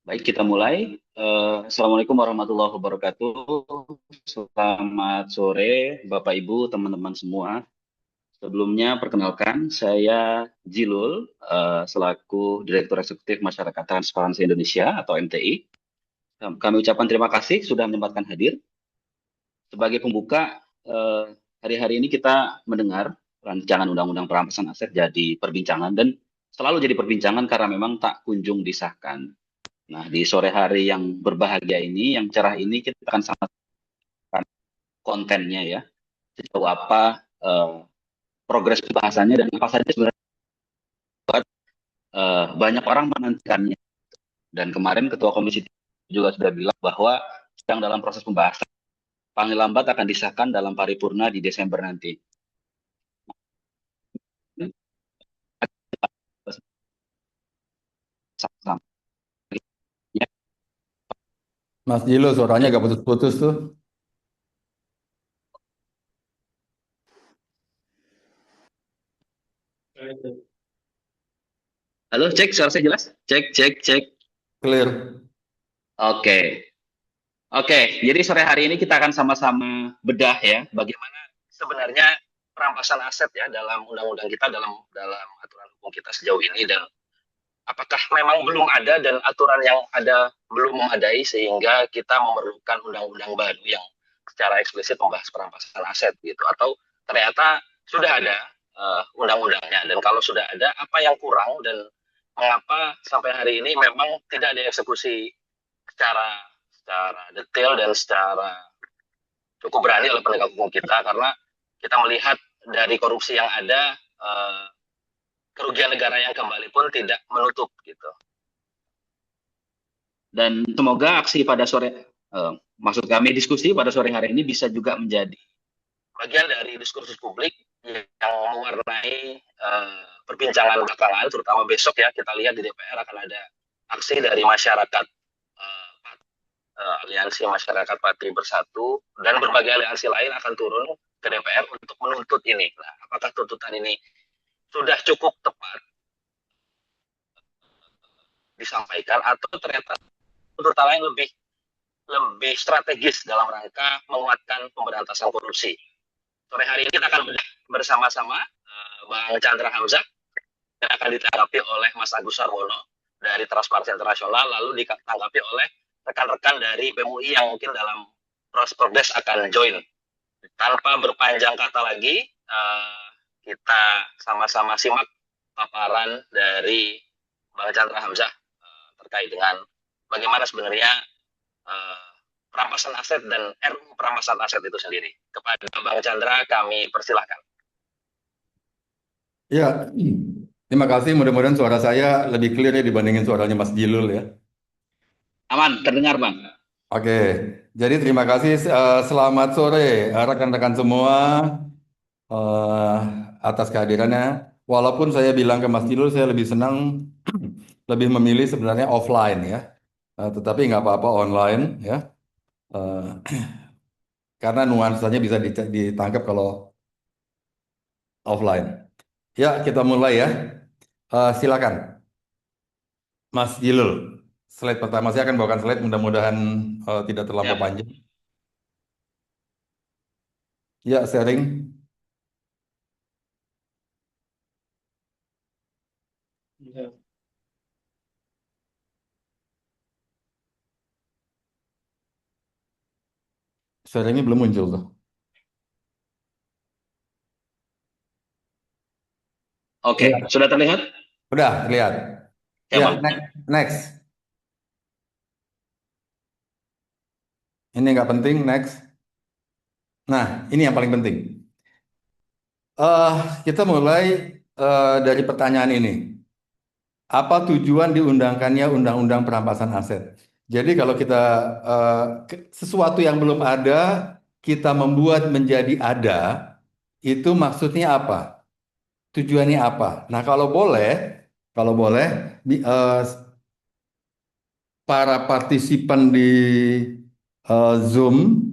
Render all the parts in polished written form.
Baik, kita mulai. Assalamualaikum warahmatullahi wabarakatuh. Selamat sore, Bapak Ibu, teman-teman semua. Sebelumnya, perkenalkan, saya Jilul, selaku Direktur Eksekutif Masyarakat Transparansi Indonesia atau MTI. Kami ucapkan terima kasih sudah menyempatkan hadir. Sebagai pembuka, hari-hari ini kita mendengar rancangan Undang-Undang Perampasan Aset jadi perbincangan dan selalu jadi perbincangan karena memang tak kunjung disahkan. Nah, di sore hari yang berbahagia ini, yang cerah ini, kita akan sama kontennya ya. Sejauh apa progres pembahasannya dan apa saja sebenarnya banyak orang menantikannya. Dan kemarin Ketua Komisi juga sudah bilang bahwa sedang dalam proses pembahasan. Paling lambat akan disahkan dalam paripurna di Desember nanti. Sama-sama. Mas Jilo, suaranya agak putus-putus tuh. Halo, cek suara saya jelas? Cek, cek, cek. Clear. Oke. Oke, jadi sore hari ini kita akan sama-sama bedah ya bagaimana sebenarnya perampasan aset ya dalam undang-undang kita dalam dalam aturan hukum kita sejauh ini dan apakah memang belum ada dan aturan yang ada belum memadai sehingga kita memerlukan undang-undang baru yang secara eksplisit membahas perampasan aset gitu atau ternyata sudah ada undang-undangnya dan kalau sudah ada apa yang kurang dan mengapa sampai hari ini memang tidak dieksekusi secara secara detail dan secara cukup berani oleh penegak hukum kita karena kita melihat dari korupsi yang ada kerugian negara yang kembali pun tidak menutup gitu. Dan semoga aksi pada sore maksud kami diskusi pada sore hari ini bisa juga menjadi bagian dari diskursus publik yang mewarnai perbincangan belakangan terutama besok ya kita lihat di DPR akan ada aksi dari masyarakat aliansi masyarakat Pati Bersatu dan berbagai aliansi lain akan turun ke DPR untuk menuntut ini. Nah, apakah tuntutan ini sudah cukup tepat disampaikan atau ternyata tuntutan lain lebih lebih strategis dalam rangka menguatkan pemberantasan korupsi. Sore hari ini kita akan bersama-sama Bang Chandra Hamzah yang akan ditanggapi oleh Mas Agus Sarwono dari Transparansi Internasional lalu ditanggapi oleh rekan-rekan dari BEM UI yang mungkin dalam proses progres akan join. Tanpa berpanjang kata lagi, kita sama-sama simak paparan dari Bang Chandra Hamzah terkait dengan bagaimana sebenarnya perampasan aset dan RUU perampasan aset itu sendiri. Kepada Bang Chandra kami persilahkan. Ya, terima kasih. Mudah-mudahan suara saya lebih clear ya dibandingin suaranya Mas Jilul ya. Aman, terdengar Bang. Oke, jadi terima kasih. Selamat sore rekan-rekan semua eh, atas kehadirannya. Walaupun saya bilang ke Mas Jilul, saya lebih senang, lebih memilih sebenarnya offline ya. Tetapi nggak apa-apa online ya. Eh, karena nuansanya bisa ditangkap kalau offline. Ya, kita mulai ya. Silakan. Mas Jilul, slide pertama saya akan bawakan slide mudah-mudahan tidak terlampau Siap. panjang. Ya, sharing. Sharingnya belum muncul tuh. Oke, Ya, sudah terlihat? udah lihat. Ya Ya, Bang. next. Ini nggak penting, next. Nah, ini yang paling penting. Eh, kita mulai dari pertanyaan ini. Apa tujuan diundangkannya Undang-Undang Perampasan Aset? Jadi kalau kita sesuatu yang belum ada, kita membuat menjadi ada, itu maksudnya apa? Tujuannya apa? Nah, kalau boleh, para partisipan di Zoom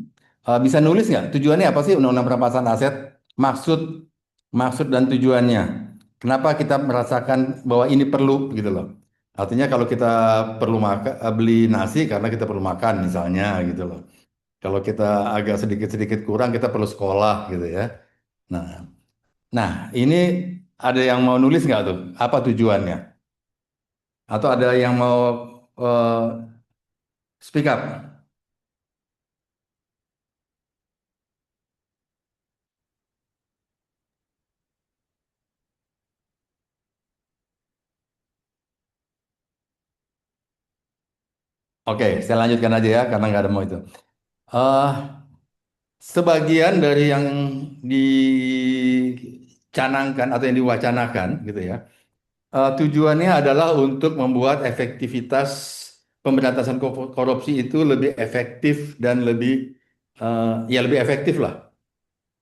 bisa nulis nggak? Tujuannya apa sih Undang-Undang Perampasan Aset? Maksud, maksud dan tujuannya. Kenapa kita merasakan bahwa ini perlu gitu loh? Artinya kalau kita perlu makan, beli nasi karena kita perlu makan misalnya gitu loh. Kalau kita agak sedikit-sedikit kurang, kita perlu sekolah gitu ya. Nah, nah ini ada yang mau nulis nggak tuh? Apa tujuannya? Atau ada yang mau eh, speak up? Oke, saya lanjutkan aja ya karena nggak ada mau itu. Eh, Sebagian dari yang dicanangkan atau yang diwacanakan gitu ya, tujuannya adalah untuk membuat efektivitas pemberantasan korupsi itu lebih efektif dan lebih ya lebih efektif lah,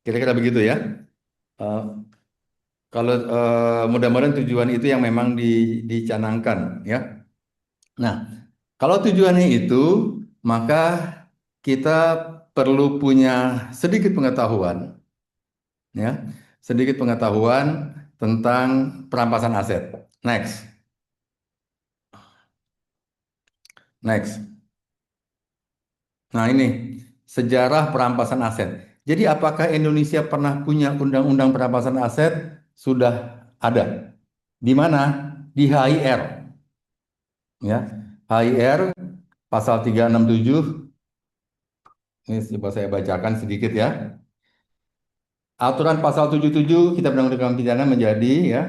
kira-kira begitu ya. Eh, Kalau mudah-mudahan tujuan itu yang memang dicanangkan ya. Nah, kalau tujuannya itu, maka kita perlu punya sedikit pengetahuan ya, sedikit pengetahuan tentang perampasan aset. Next, next. Nah, ini sejarah perampasan aset. Jadi, apakah Indonesia pernah punya undang-undang perampasan aset? Sudah ada. Di mana? Di HIR, ya. HIR pasal 367. Ini coba saya bacakan sedikit ya. Aturan pasal 77 Kitab Undang-Undang Pidana menjadi ya,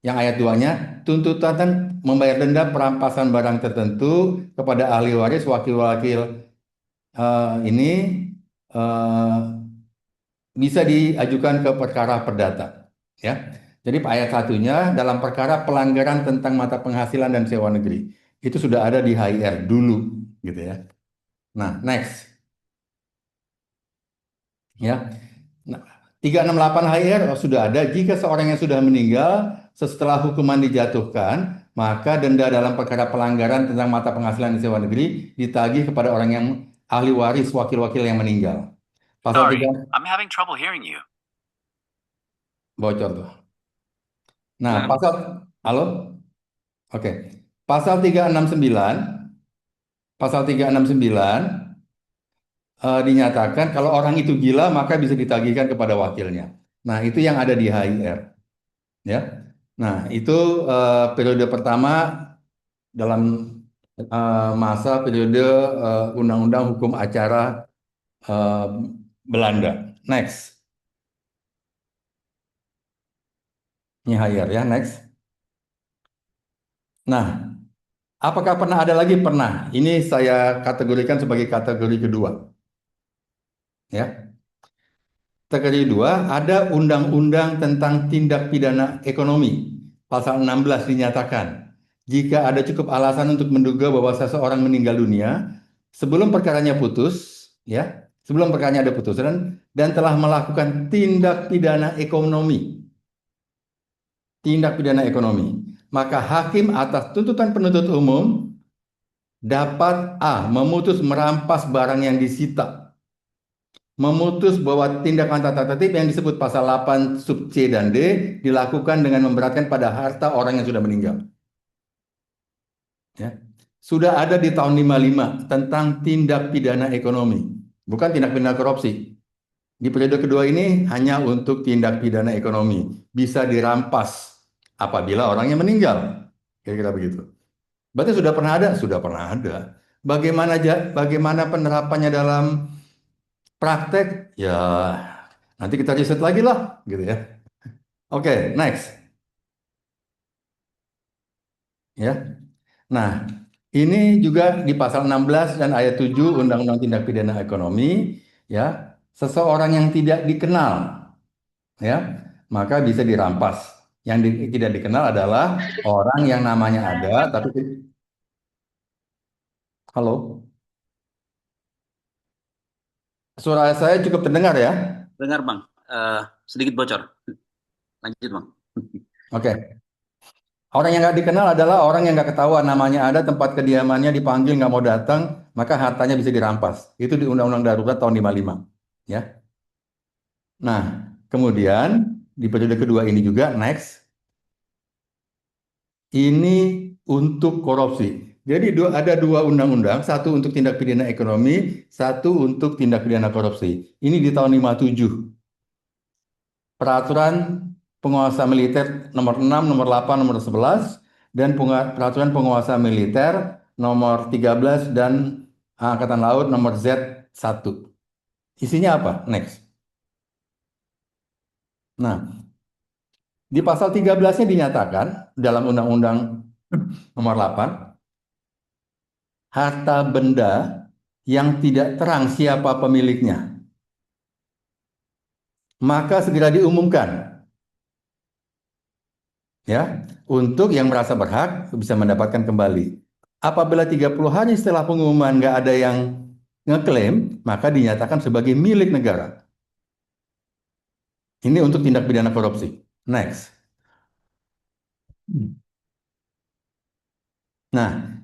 yang ayat 2-nya, tuntutan membayar denda perampasan barang tertentu kepada ahli waris wakil-wakil ini eh, bisa diajukan ke perkara perdata ya. Jadi ayat satunya dalam perkara pelanggaran tentang mata penghasilan dan sewa negeri itu sudah ada di HIR dulu gitu ya. Nah, next ya. Nah, 368 HIR sudah ada jika seorang yang sudah meninggal setelah hukuman dijatuhkan, maka denda dalam perkara pelanggaran tentang mata penghasilan dan sewa negeri ditagih kepada orang yang ahli waris wakil-wakil yang meninggal. Pasal 3 Sorry, I'm having trouble hearing you. bocor tuh. Nah, Nah, halo? Oke. Pasal 369, pasal 369 dinyatakan kalau orang itu gila maka bisa ditagihkan kepada wakilnya. Nah, itu yang ada di HIR, ya. Nah, itu periode pertama dalam masa periode Undang-Undang Hukum Acara eh, Belanda. Next, ini HIR ya, next. Nah, apakah pernah ada lagi? Pernah. Ini saya kategorikan sebagai kategori kedua, ya. Kategori dua, ada undang-undang tentang tindak pidana ekonomi. Pasal 16 dinyatakan, jika ada cukup alasan untuk menduga bahwa seseorang meninggal dunia sebelum perkaranya putus, ya, sebelum perkaranya ada putusan dan telah melakukan tindak pidana ekonomi, maka hakim atas tuntutan penuntut umum dapat memutus merampas barang yang disita, memutus bahwa tindakan tata tertib yang disebut pasal 8 sub C dan D dilakukan dengan memberatkan pada harta orang yang sudah meninggal. Ya. Sudah ada di tahun 55 tentang tindak pidana ekonomi, bukan tindak pidana korupsi. Di periode kedua ini hanya untuk tindak pidana ekonomi, bisa dirampas apabila orangnya meninggal. Kira-kira begitu. Berarti sudah pernah ada? Sudah pernah ada. Bagaimana penerapannya dalam praktek? Ya, nanti kita riset lagi lah, gitu ya. Oke, next. Ya. Nah, ini juga di pasal 16 dan ayat 7 Undang-Undang Tindak Pidana Ekonomi, ya. Seseorang yang tidak dikenal, ya, maka bisa dirampas. Yang tidak dikenal adalah orang yang namanya ada, tapi halo, suara saya cukup terdengar ya? dengar Bang, sedikit bocor. Lanjut Bang. Oke. Orang yang nggak dikenal adalah orang yang nggak ketahuan namanya ada, tempat kediamannya dipanggil nggak mau datang, maka hartanya bisa dirampas. Itu di Undang-Undang Darurat tahun 55. Ya. Nah, kemudian di periode kedua ini juga next ini untuk korupsi. Jadi ada dua undang-undang, satu untuk tindak pidana ekonomi, satu untuk tindak pidana korupsi. Ini di tahun 57. Peraturan penguasa militer nomor 6, nomor 8, nomor 11, dan peraturan penguasa militer nomor 13 dan Angkatan Laut nomor Z1. Isinya apa? Next. Nah, di pasal 13-nya dinyatakan dalam Undang-Undang nomor 8, harta benda yang tidak terang siapa pemiliknya, maka segera diumumkan ya, untuk yang merasa berhak bisa mendapatkan kembali. Apabila 30 hari setelah pengumuman nggak ada yang ngeklaim, maka dinyatakan sebagai milik negara. Ini untuk tindak pidana korupsi. Next. Nah,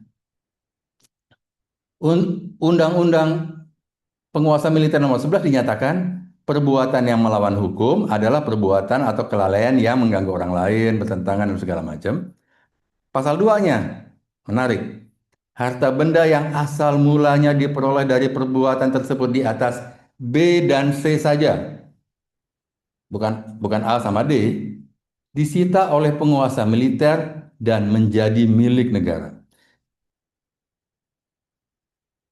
Undang-Undang Penguasa Militer nomor 11 dinyatakan perbuatan yang melawan hukum adalah perbuatan atau kelalaian yang mengganggu orang lain, bertentangan dan segala macam. Pasal 2-nya menarik. Harta benda yang asal mulanya diperoleh dari perbuatan tersebut di atas B dan C saja, bukan bukan A sama D, disita oleh penguasa militer dan menjadi milik negara.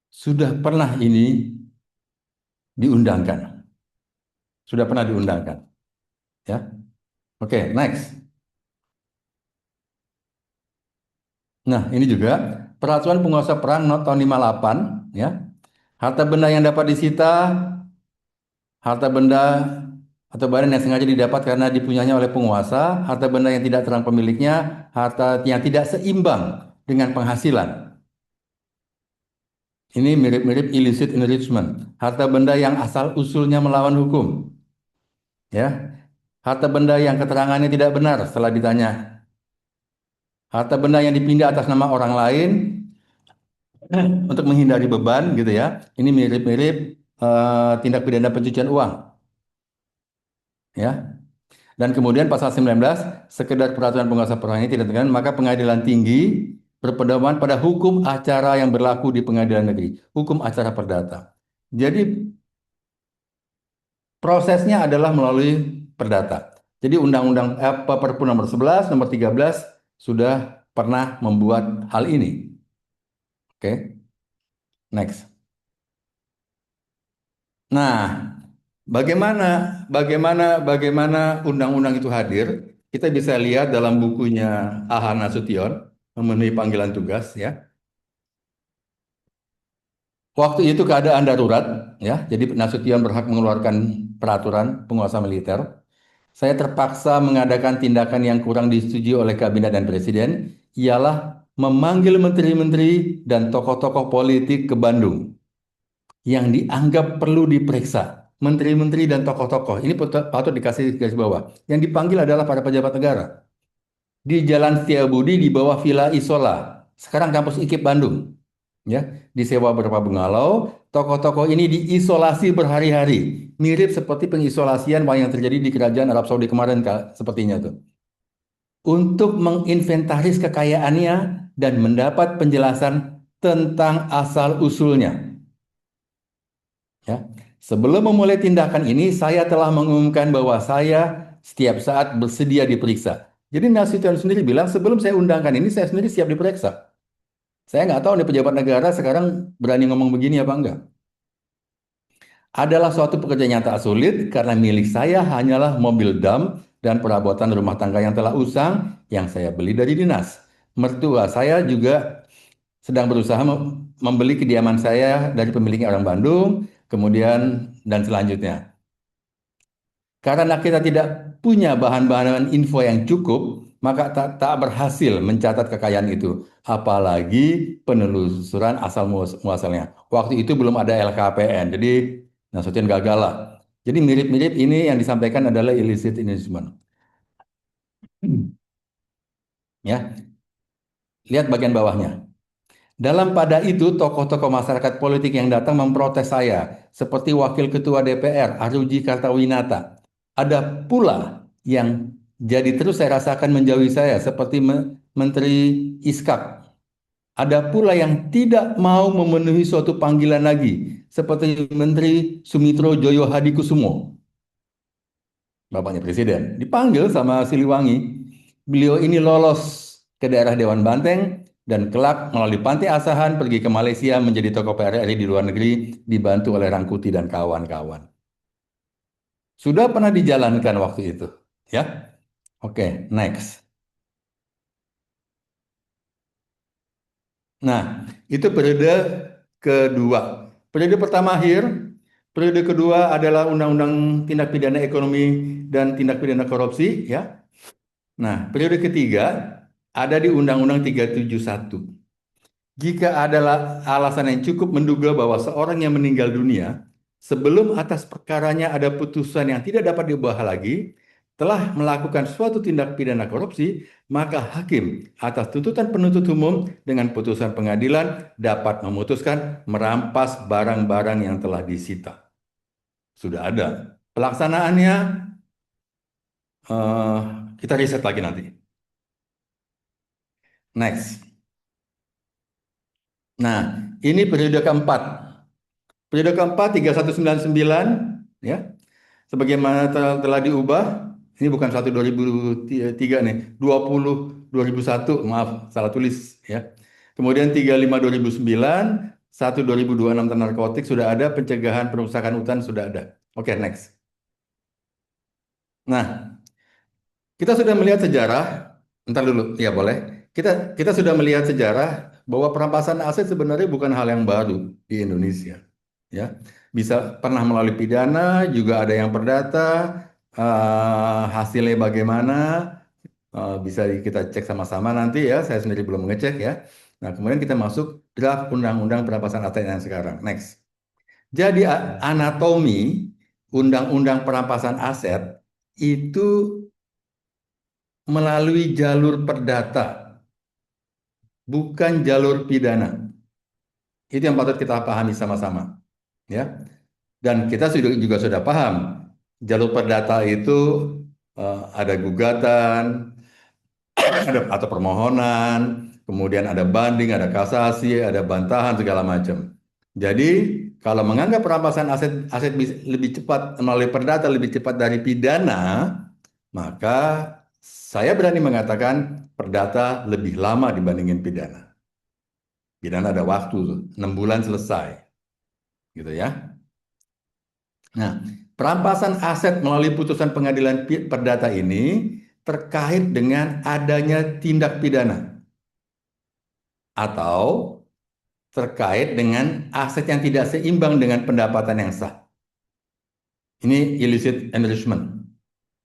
Sudah pernah ini diundangkan. Sudah pernah diundangkan, ya. Oke, next. Nah, ini juga peraturan penguasa perang tahun 58, ya. Harta benda yang dapat disita, harta benda atau barang yang sengaja didapat karena dipunyainya oleh penguasa, harta benda yang tidak terang pemiliknya, harta yang tidak seimbang dengan penghasilan. Ini mirip-mirip illicit enrichment. Harta benda yang asal usulnya melawan hukum. Ya. Harta benda yang keterangannya tidak benar setelah ditanya. Harta benda yang dipindah atas nama orang lain untuk menghindari beban gitu ya. Ini mirip-mirip tindak pidana pencucian uang. Ya. Dan kemudian pasal 19, sekedar peraturan penguasa perang ini tidak dengan maka pengadilan tinggi berpedoman pada hukum acara yang berlaku di pengadilan negeri, hukum acara perdata. Jadi prosesnya adalah melalui perdata. Jadi undang-undang Perpu nomor 11, nomor 13 sudah pernah membuat hal ini. Oke. Next. Nah, bagaimana bagaimana undang-undang itu hadir? Kita bisa lihat dalam bukunya Aha Nasution, Memenuhi Panggilan Tugas ya. Waktu itu keadaan darurat ya. Jadi Nasution berhak mengeluarkan peraturan penguasa militer. Saya terpaksa mengadakan tindakan yang kurang disetujui oleh kabinet dan presiden, ialah memanggil menteri-menteri dan tokoh-tokoh politik ke Bandung yang dianggap perlu diperiksa. Menteri-menteri dan tokoh-tokoh ini patut dikasih garis bawah. Yang dipanggil adalah para pejabat negara. Di Jalan Setiabudi di bawah Villa Isola, sekarang kampus IKIP Bandung. Ya, disewa beberapa bungalow, tokoh-tokoh ini diisolasi berhari-hari, mirip seperti pengisolasian yang terjadi di kerajaan Arab Saudi kemarin, sepertinya tuh. Untuk menginventaris kekayaannya dan mendapat penjelasan tentang asal-usulnya. Ya. Sebelum memulai tindakan ini, saya telah mengumumkan bahwa saya setiap saat bersedia diperiksa. Jadi Nasution sendiri bilang, sebelum saya undangkan ini, saya sendiri siap diperiksa. Saya nggak tahu nih pejabat negara sekarang berani ngomong begini apa enggak. Adalah suatu pekerjaan yang tak sulit karena milik saya hanyalah mobil dam dan perabotan rumah tangga yang telah usang yang saya beli dari dinas. Mertua saya juga sedang berusaha membeli kediaman saya dari pemiliknya orang Bandung, kemudian dan selanjutnya. Karena kita tidak punya bahan-bahan info yang cukup, maka tak berhasil mencatat kekayaan itu. Apalagi penelusuran asal muasalnya. Waktu itu belum ada LKPN, jadi Nasution gagal lah. Jadi mirip-mirip ini yang disampaikan adalah illicit enrichment. Ya, lihat bagian bawahnya. Dalam pada itu, tokoh-tokoh masyarakat politik yang datang memprotes saya, seperti Wakil Ketua DPR, Aruji Kartawinata. Ada pula yang jadi terus saya rasakan menjauhi saya, seperti Menteri Iskak. Ada pula yang tidak mau memenuhi suatu panggilan lagi, seperti Menteri Sumitro Joyo Hadikusumo, bapaknya presiden, dipanggil sama Siliwangi. Beliau ini lolos ke daerah Dewan Banteng dan kelak melalui Pantai Asahan pergi ke Malaysia menjadi tokoh PRRI di luar negeri, dibantu oleh Rangkuti dan kawan-kawan. Sudah pernah dijalankan waktu itu, ya. Oke, next. Nah, itu periode kedua. Periode pertama akhir, periode kedua adalah Undang-Undang Tindak Pidana Ekonomi dan Tindak Pidana Korupsi, ya. Nah, periode ketiga ada di Undang-Undang 371. Jika adalah alasan yang cukup menduga bahwa seorang yang meninggal dunia sebelum atas perkaranya ada putusan yang tidak dapat diubah lagi, telah melakukan suatu tindak pidana korupsi, maka hakim atas tuntutan penuntut umum dengan putusan pengadilan dapat memutuskan merampas barang-barang yang telah disita. Sudah ada. Pelaksanaannya eh, kita riset lagi nanti. Next. Nah, ini periode keempat. Periode keempat 3199, ya. Sebagaimana telah diubah, ini bukan 1 2003 nih, 20 2001, maaf salah tulis, ya. Kemudian 35 2009, 1 2026 tentang narkotik sudah ada, pencegahan perusakan hutan sudah ada. Oke, next. Nah, kita sudah melihat sejarah, entar dulu, ya boleh. Kita sudah melihat sejarah bahwa perampasan aset sebenarnya bukan hal yang baru di Indonesia. Ya, bisa pernah melalui pidana, juga ada yang perdata, hasilnya bagaimana, bisa kita cek sama-sama nanti ya. Saya sendiri belum mengecek ya. Nah, kemudian kita masuk draft Undang-Undang Perampasan Aset yang sekarang. Next. Jadi anatomi Undang-Undang Perampasan Aset itu melalui jalur perdata, bukan jalur pidana. Itu yang patut kita pahami sama-sama, ya. Dan kita juga sudah paham, jalur perdata itu ada gugatan, ada atau permohonan, kemudian ada banding, ada kasasi, ada bantahan segala macam. Jadi kalau menganggap perampasan aset lebih cepat melalui perdata lebih cepat dari pidana, maka saya berani mengatakan perdata lebih lama dibandingin pidana. Pidana ada waktu, 6 bulan selesai, gitu ya. Nah, perampasan aset melalui putusan pengadilan perdata ini terkait dengan adanya tindak pidana atau terkait dengan aset yang tidak seimbang dengan pendapatan yang sah. Ini illicit enrichment,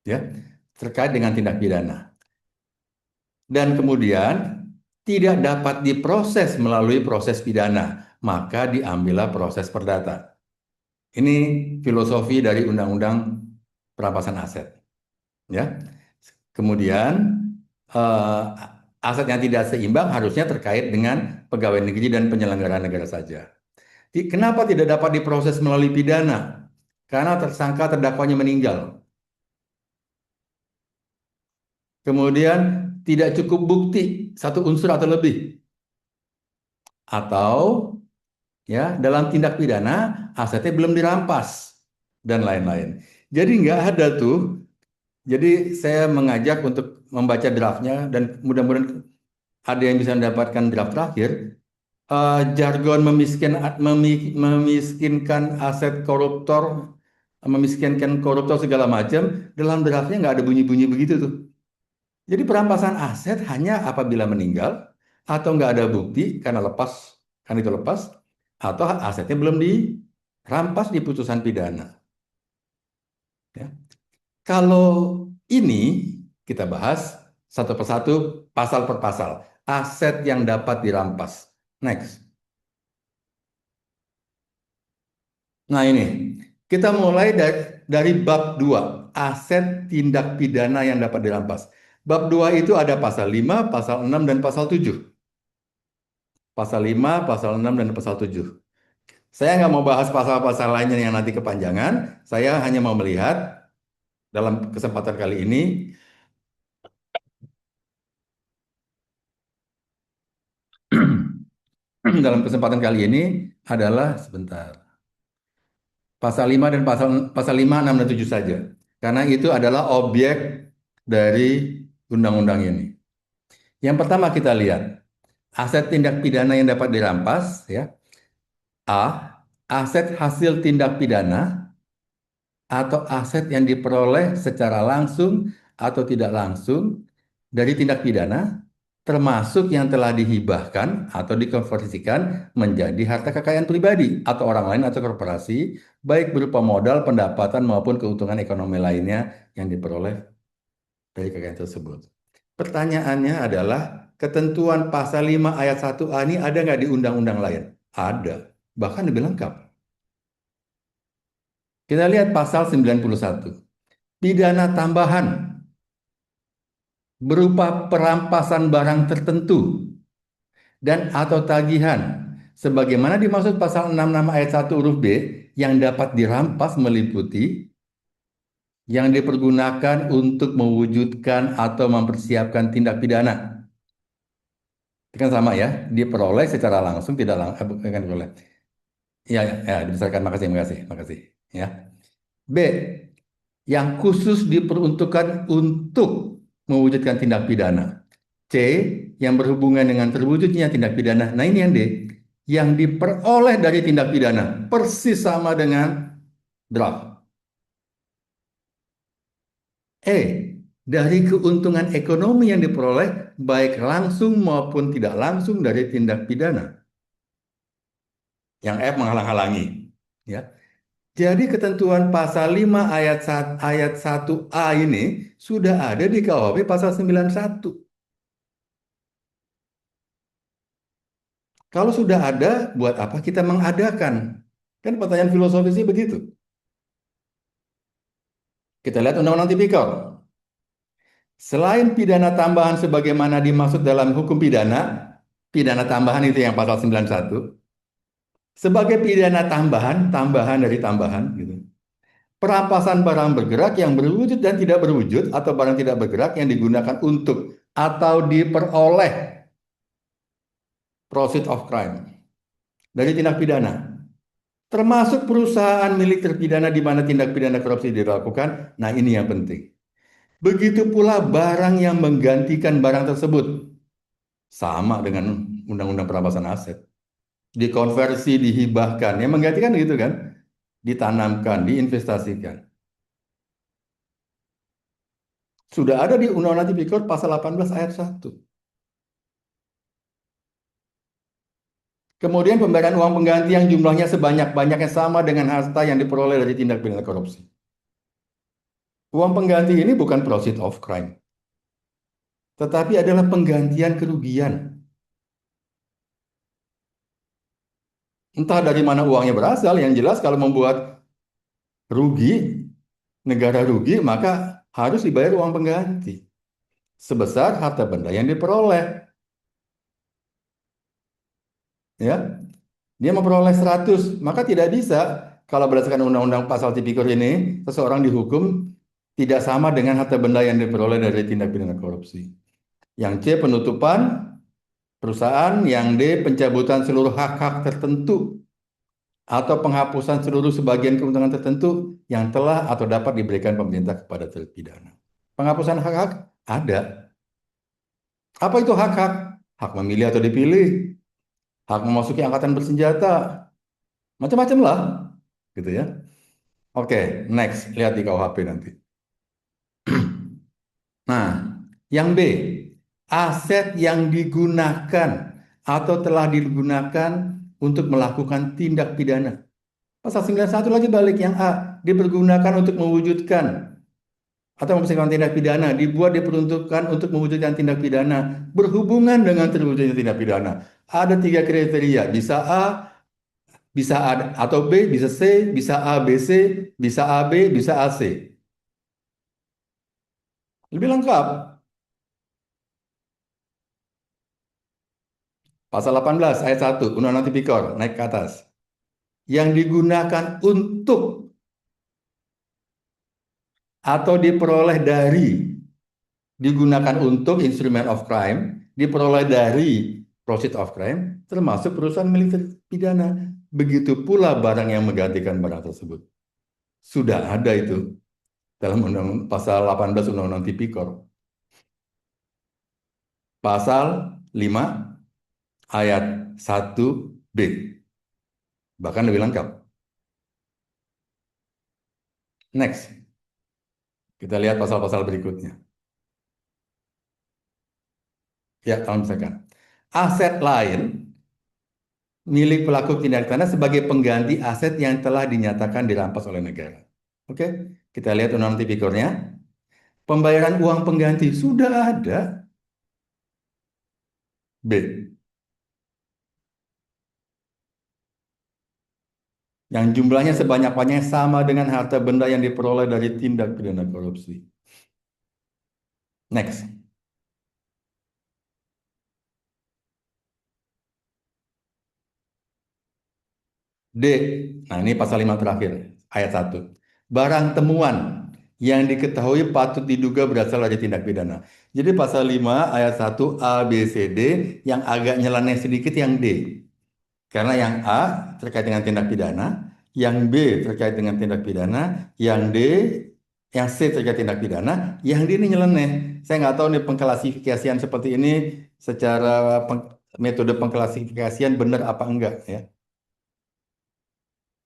ya, terkait dengan tindak pidana. Dan kemudian tidak dapat diproses melalui proses pidana, maka diambillah proses perdata. Ini filosofi dari Undang-Undang Perampasan Aset. Ya, kemudian eh, aset yang tidak seimbang harusnya terkait dengan pegawai negeri dan penyelenggara negara saja. Kenapa tidak dapat diproses melalui pidana? Karena tersangka terdakwanya meninggal. Kemudian tidak cukup bukti satu unsur atau lebih. Atau ya dalam tindak pidana asetnya belum dirampas dan lain-lain. Jadi nggak ada tuh. Jadi saya mengajak untuk membaca draftnya dan mudah-mudahan ada yang bisa mendapatkan draft terakhir. Jargon memiskinkan aset koruptor, memiskinkan koruptor segala macam, dalam draftnya nggak ada bunyi-bunyi begitu tuh. Jadi perampasan aset hanya apabila meninggal atau nggak ada bukti karena lepas, kan itu lepas, atau asetnya belum dirampas di putusan pidana. Ya. Kalau ini kita bahas satu persatu, pasal per pasal, aset yang dapat dirampas. Next. Nah ini, kita mulai dari bab 2, aset tindak pidana yang dapat dirampas. Bab 2 itu ada pasal 5, pasal 6, dan pasal 7. Pasal 5, pasal 6, dan pasal 7. Saya nggak mau bahas pasal-pasal lainnya yang nanti kepanjangan, saya hanya mau melihat dalam kesempatan kali ini dalam kesempatan kali ini adalah sebentar. Pasal 5 dan pasal 5, 6 dan 7 saja. Karena itu adalah objek dari undang-undang ini. Yang pertama kita lihat aset tindak pidana yang dapat dirampas ya. A. Aset hasil tindak pidana atau aset yang diperoleh secara langsung atau tidak langsung dari tindak pidana, termasuk yang telah dihibahkan atau dikonversikan menjadi harta kekayaan pribadi atau orang lain atau korporasi, baik berupa modal, pendapatan maupun keuntungan ekonomi lainnya yang diperoleh dari kekayaan tersebut. Pertanyaannya adalah, ketentuan pasal 5 ayat 1A ini ada nggak di undang-undang lain? Ada, bahkan lebih lengkap. Kita lihat pasal 91. Pidana tambahan berupa perampasan barang tertentu dan atau tagihan sebagaimana dimaksud pasal 66 ayat 1 huruf B yang dapat dirampas meliputi yang dipergunakan untuk mewujudkan atau mempersiapkan tindak pidana. Itu kan sama ya, diperoleh secara langsung tidak langsung bukan diperoleh. Ya, dibesarkan, makasih, makasih, makasih. Ya. B, yang khusus diperuntukkan untuk mewujudkan tindak pidana. C, yang berhubungan dengan terwujudnya tindak pidana. Nah ini yang D, yang diperoleh dari tindak pidana. Persis sama dengan draft. E, dari keuntungan ekonomi yang diperoleh baik langsung maupun tidak langsung dari tindak pidana. Yang F menghalang-halangi. Ya. Jadi ketentuan pasal 5 ayat 1A ini sudah ada di KUHP pasal 91. Kalau sudah ada, buat apa kita mengadakan? Kan pertanyaan filosofisnya begitu. Kita lihat Undang-Undang Tipikor. Selain pidana tambahan sebagaimana dimaksud dalam hukum pidana, pidana tambahan itu yang pasal 91, sebagai pidana tambahan, tambahan dari tambahan gitu. Perampasan barang bergerak yang berwujud dan tidak berwujud atau barang tidak bergerak yang digunakan untuk atau diperoleh proceeds of crime dari tindak pidana, termasuk perusahaan milik terpidana di mana tindak pidana korupsi dilakukan. Nah, ini yang penting. Begitu pula barang yang menggantikan barang tersebut, sama dengan Undang-Undang Perampasan Aset. Dikonversi, dihibahkan. Yang menggantikan gitu kan, ditanamkan, diinvestasikan. Sudah ada di Undang-Undang Tipikor pasal 18 ayat 1. Kemudian pembayaran uang pengganti yang jumlahnya sebanyak-banyaknya sama dengan harta yang diperoleh dari tindak pidana korupsi. Uang pengganti ini bukan proceeds of crime, tetapi adalah penggantian kerugian. Entah dari mana uangnya berasal, yang jelas kalau membuat rugi, negara rugi, maka harus dibayar uang pengganti sebesar harta benda yang diperoleh. Ya, dia memperoleh 100, maka tidak bisa kalau berdasarkan undang-undang pasal tipikor ini seseorang dihukum tidak sama dengan harta benda yang diperoleh dari tindak pidana korupsi. Yang C, penutupan perusahaan. Yang D, pencabutan seluruh hak-hak tertentu atau penghapusan seluruh sebagian keuntungan tertentu yang telah atau dapat diberikan pemerintah kepada terpidana. Penghapusan hak-hak ada. Apa itu hak-hak? Hak memilih atau dipilih, hak memasuki angkatan bersenjata, macam-macam lah, gitu ya. Oke, next, lihat di KUHP nanti. Nah, yang B, aset yang digunakan atau telah digunakan untuk melakukan tindak pidana. Pasal 91 lagi balik yang A, dipergunakan untuk mewujudkan atau mempersiapkan tindak pidana, dibuat diperuntukkan untuk mewujudkan tindak pidana, berhubungan dengan terwujudnya tindak pidana. Ada 3 kriteria, bisa A, bisa A atau B, bisa C, bisa A, B, C, bisa A, B, bisa A, C. Lebih lengkap. Pasal 18 ayat 1 Undang-Undang Tipikor naik ke atas. Yang digunakan untuk atau diperoleh dari, digunakan untuk instrument of crime, diperoleh dari proceeds of crime, termasuk perusahaan milik pidana. Begitu pula barang yang menggantikan barang tersebut. Sudah ada itu dalam pasal 18 Undang-Undang Tipikor. Pasal 5 ayat 1B. Bahkan lebih lengkap. Next. Kita lihat pasal-pasal berikutnya. Ya, tolong misalkan. Aset lain milik pelaku tindak pidana sebagai pengganti aset yang telah dinyatakan dirampas oleh negara. Oke, kita lihat Undang-Undang Tipikornya. Pembayaran uang pengganti sudah ada. B. Yang jumlahnya sebanyak-banyaknya sama dengan harta benda yang diperoleh dari tindak pidana korupsi. Next. D. Nah, ini pasal 5 terakhir, ayat 1. Barang temuan yang diketahui patut diduga berasal dari tindak pidana. Jadi pasal 5 ayat 1 A, B, C, D, yang agak nyeleneh sedikit yang D. Karena yang A terkait dengan tindak pidana, yang B terkait dengan tindak pidana, yang D, yang C terkait tindak pidana, yang D ini nyeleneh. Saya nggak tahu nih pengklasifikasian seperti ini secara metode pengklasifikasian benar apa enggak ya.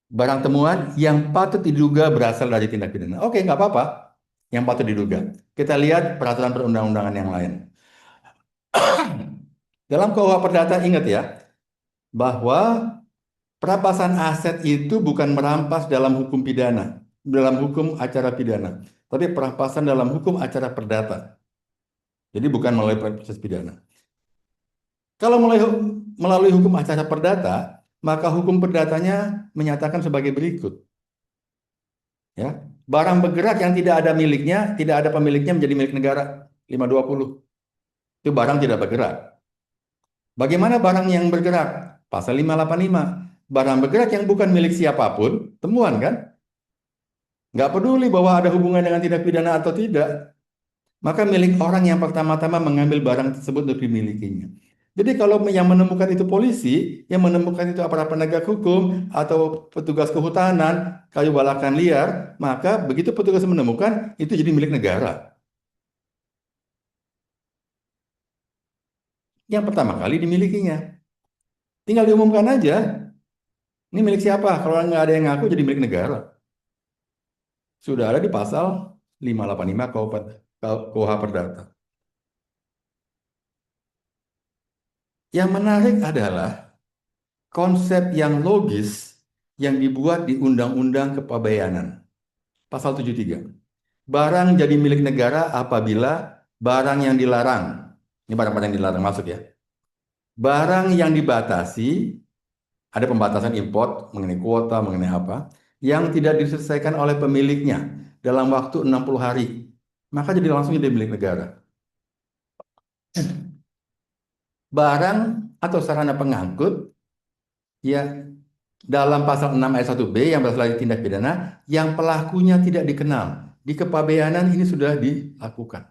Barang temuan yang patut diduga berasal dari tindak pidana. Oke, nggak apa-apa. Yang patut diduga. Kita lihat peraturan perundang-undangan yang lain. Dalam KUH Perdata ingat ya, bahwa perampasan aset itu bukan merampas dalam hukum pidana, dalam hukum acara pidana, tapi perampasan dalam hukum acara perdata. Jadi bukan melalui proses pidana. Kalau melalui hukum acara perdata, maka hukum perdatanya menyatakan sebagai berikut. Ya, barang bergerak yang tidak ada miliknya, tidak ada pemiliknya menjadi milik negara. 520. Itu barang tidak bergerak. Bagaimana barang yang bergerak? Pasal 585. Barang bergerak yang bukan milik siapapun, temuan kan? Nggak peduli bahwa ada hubungan dengan tindak pidana atau tidak, maka milik orang yang pertama-tama mengambil barang tersebut untuk dimilikinya. Jadi kalau yang menemukan itu polisi, yang menemukan itu aparat penegak hukum atau petugas kehutanan, kayu balakan liar, maka begitu petugas menemukan itu jadi milik negara. Yang pertama kali dimilikinya. Tinggal diumumkan aja, ini milik siapa? Kalau nggak ada yang ngaku jadi milik negara. Sudah ada di pasal 585 KUH Perdata. Yang menarik adalah konsep yang logis yang dibuat di Undang-Undang Kepabeanan. Pasal 73. Barang jadi milik negara apabila barang yang dilarang, ini barang-barang yang dilarang masuk ya. Barang yang dibatasi, ada pembatasan import mengenai kuota, mengenai apa, yang tidak diselesaikan oleh pemiliknya dalam waktu 60 hari, maka jadi langsung jadi milik negara. Barang atau sarana pengangkut, ya dalam pasal 6 ayat 1B yang berasal dari tindak pidana, yang pelakunya tidak dikenal. Di kepabeanan ini sudah dilakukan.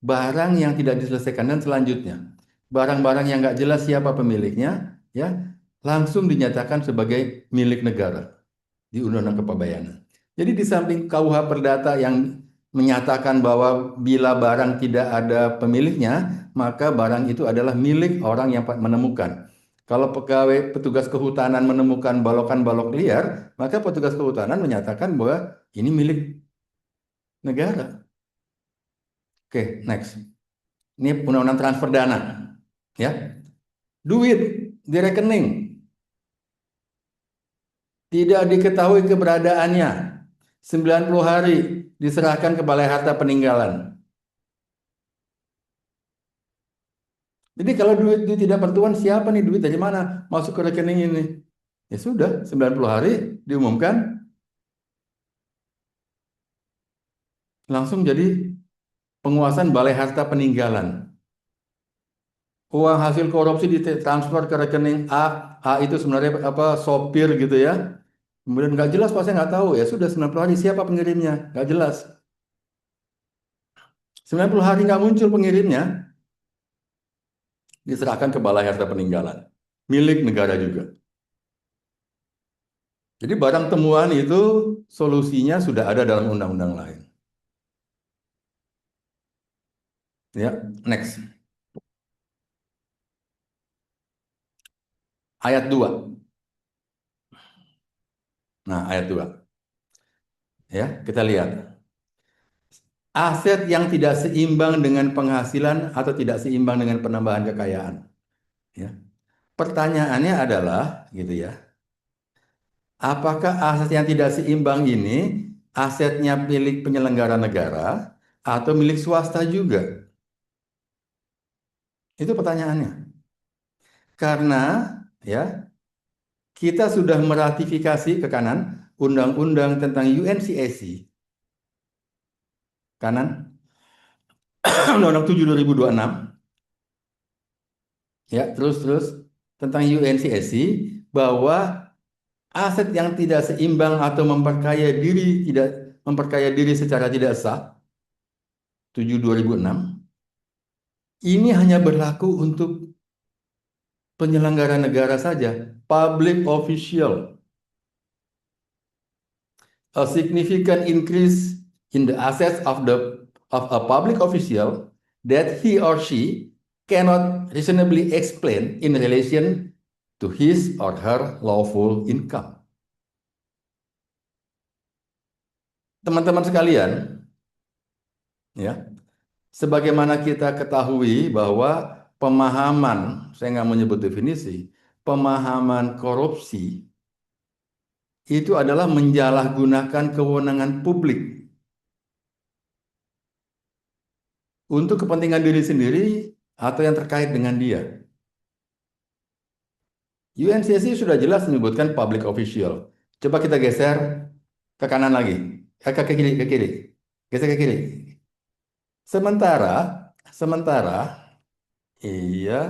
Barang yang tidak diselesaikan dan selanjutnya, barang-barang yang nggak jelas siapa pemiliknya, ya langsung dinyatakan sebagai milik negara di Undang-Undang Kepabeanan. Jadi di samping KUH Perdata yang menyatakan bahwa bila barang tidak ada pemiliknya, maka barang itu adalah milik orang yang menemukan. Kalau pegawai petugas kehutanan menemukan balokan-balok liar, maka petugas kehutanan menyatakan bahwa ini milik negara. Oke, next. Ini undang-undang transfer dana. Ya. Duit di rekening tidak diketahui keberadaannya. 90 hari diserahkan ke Balai Harta Peninggalan. Jadi kalau duit tidak bertuan, siapa nih duit dari mana masuk ke rekening ini? Ya sudah, 90 hari diumumkan, langsung jadi penguasaan Balai Harta Peninggalan. Uang hasil korupsi ditransfer ke rekening A, A itu sebenarnya apa sopir gitu ya. Kemudian nggak jelas, pas saya nggak tahu, ya sudah 90 hari siapa pengirimnya, nggak jelas. 90 hari nggak muncul pengirimnya, diserahkan ke Balai Harta Peninggalan, milik negara juga. Jadi barang temuan itu solusinya sudah ada dalam undang-undang lain. Ya, next. Ayat 2. Nah, ayat 2. Ya, kita lihat. Aset yang tidak seimbang dengan penghasilan atau tidak seimbang dengan penambahan kekayaan. Ya. Pertanyaannya adalah, gitu ya, apakah aset yang tidak seimbang ini asetnya milik penyelenggara negara atau milik swasta juga? Itu pertanyaannya. Karena ya kita sudah meratifikasi ke kanan undang-undang tentang UNCAC kanan Undang-Undang 7 2026 ya terus tentang UNCAC bahwa aset yang tidak seimbang atau memperkaya diri secara tidak sah 7 2006 ini hanya berlaku untuk penyelenggara negara saja, public official. A significant increase in the assets of a public official that he or she cannot reasonably explain in relation to his or her lawful income. Teman-teman sekalian, ya, sebagaimana kita ketahui bahwa pemahaman, saya nggak menyebut definisi, pemahaman korupsi itu adalah menjalahgunakan kewenangan publik untuk kepentingan diri sendiri atau yang terkait dengan dia. UNCC sudah jelas menyebutkan public official. Coba kita geser ke kanan lagi, ke kiri, geser ke kiri. Sementara, iya.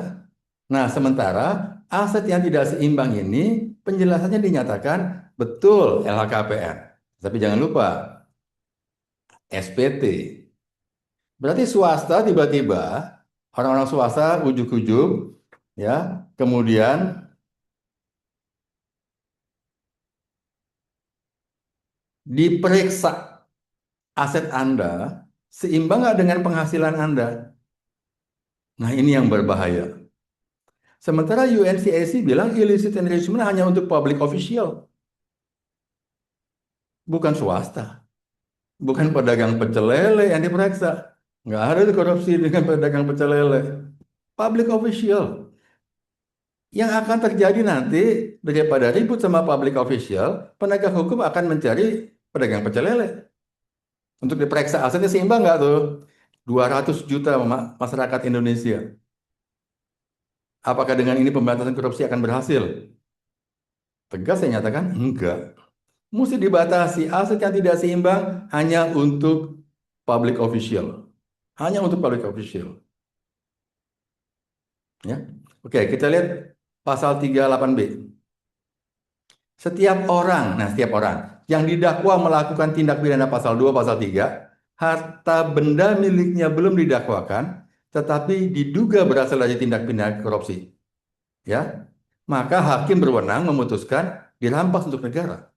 Nah, sementara aset yang tidak seimbang ini penjelasannya dinyatakan betul LHKPN. Tapi jangan lupa SPT. Berarti swasta tiba-tiba orang-orang swasta ujuk-ujuk ya, kemudian diperiksa aset Anda seimbang nggak dengan penghasilan Anda. Nah, ini yang berbahaya. Sementara UNCAC bilang illicit enrichment hanya untuk public official, bukan swasta, bukan pedagang pecel lele yang diperiksa. Nggak ada itu korupsi dengan pedagang pecel lele. Public official. Yang akan terjadi nanti daripada ribut sama public official, penegak hukum akan mencari pedagang pecel lele. Untuk diperiksa asetnya seimbang nggak tuh? 200 juta masyarakat Indonesia. Apakah dengan ini pemberantasan korupsi akan berhasil? Tegas saya nyatakan enggak. Mesti dibatasi aset yang tidak seimbang hanya untuk public official. Hanya untuk public official. Ya. Oke, kita lihat pasal 38B. Setiap orang yang didakwa melakukan tindak pidana pasal 2, pasal 3, harta benda miliknya belum didakwakan, tetapi diduga berasal dari tindak pidana korupsi. Ya, maka hakim berwenang memutuskan dirampas untuk negara.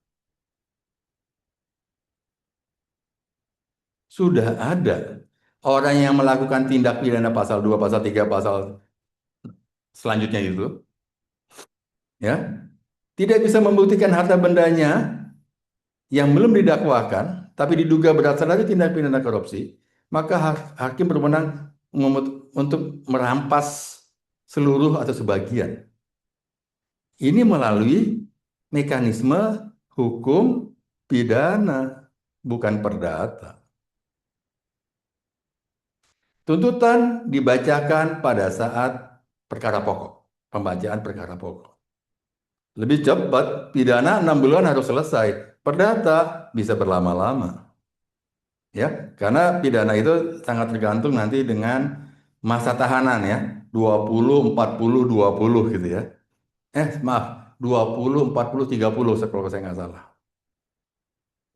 Sudah ada orang yang melakukan tindak pidana pasal 2, pasal 3, pasal selanjutnya itu, ya, tidak bisa membuktikan harta bendanya yang belum didakwakan, tapi diduga berasal dari tindak pidana korupsi, maka hakim berwenang untuk merampas seluruh atau sebagian. Ini melalui mekanisme hukum pidana, bukan perdata. Tuntutan dibacakan pada saat perkara pokok, pembacaan perkara pokok. Lebih cepat, pidana 6 bulan harus selesai. Perdata bisa berlama-lama. Ya, karena pidana itu sangat tergantung nanti dengan masa tahanan ya. 20, 40, 20 gitu ya. Maaf, 20, 40, 30 kalau saya nggak salah.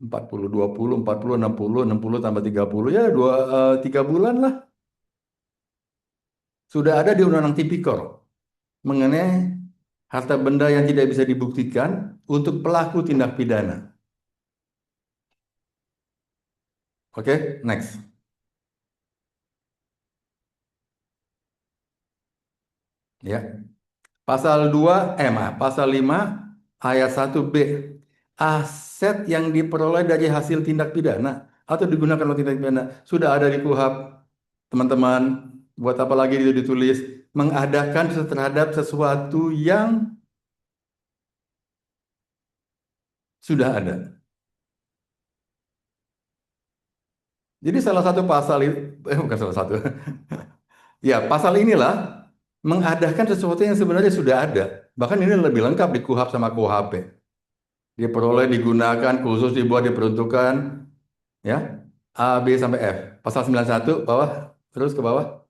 40, 20, 40, 60 tambah 30 ya 3 bulan lah. sudah ada di Undang-Undang Tipikor mengenai harta benda yang tidak bisa dibuktikan untuk pelaku tindak pidana. Oke, next. Ya. Pasal 5 ayat 1B. Aset yang diperoleh dari hasil tindak pidana atau digunakan untuk tindak pidana sudah ada di KUHP, teman-teman. Buat apa lagi itu ditulis? Mengadakan terhadap sesuatu yang sudah ada. Jadi salah satu pasal itu, bukan salah satu. Ya, pasal inilah mengadakan sesuatu yang sebenarnya sudah ada. Bahkan ini lebih lengkap di KUHP sama KUHP. Diperoleh, digunakan, khusus dibuat, diperuntukkan, ya. A, B sampai F. Pasal 91 bawah, terus ke bawah.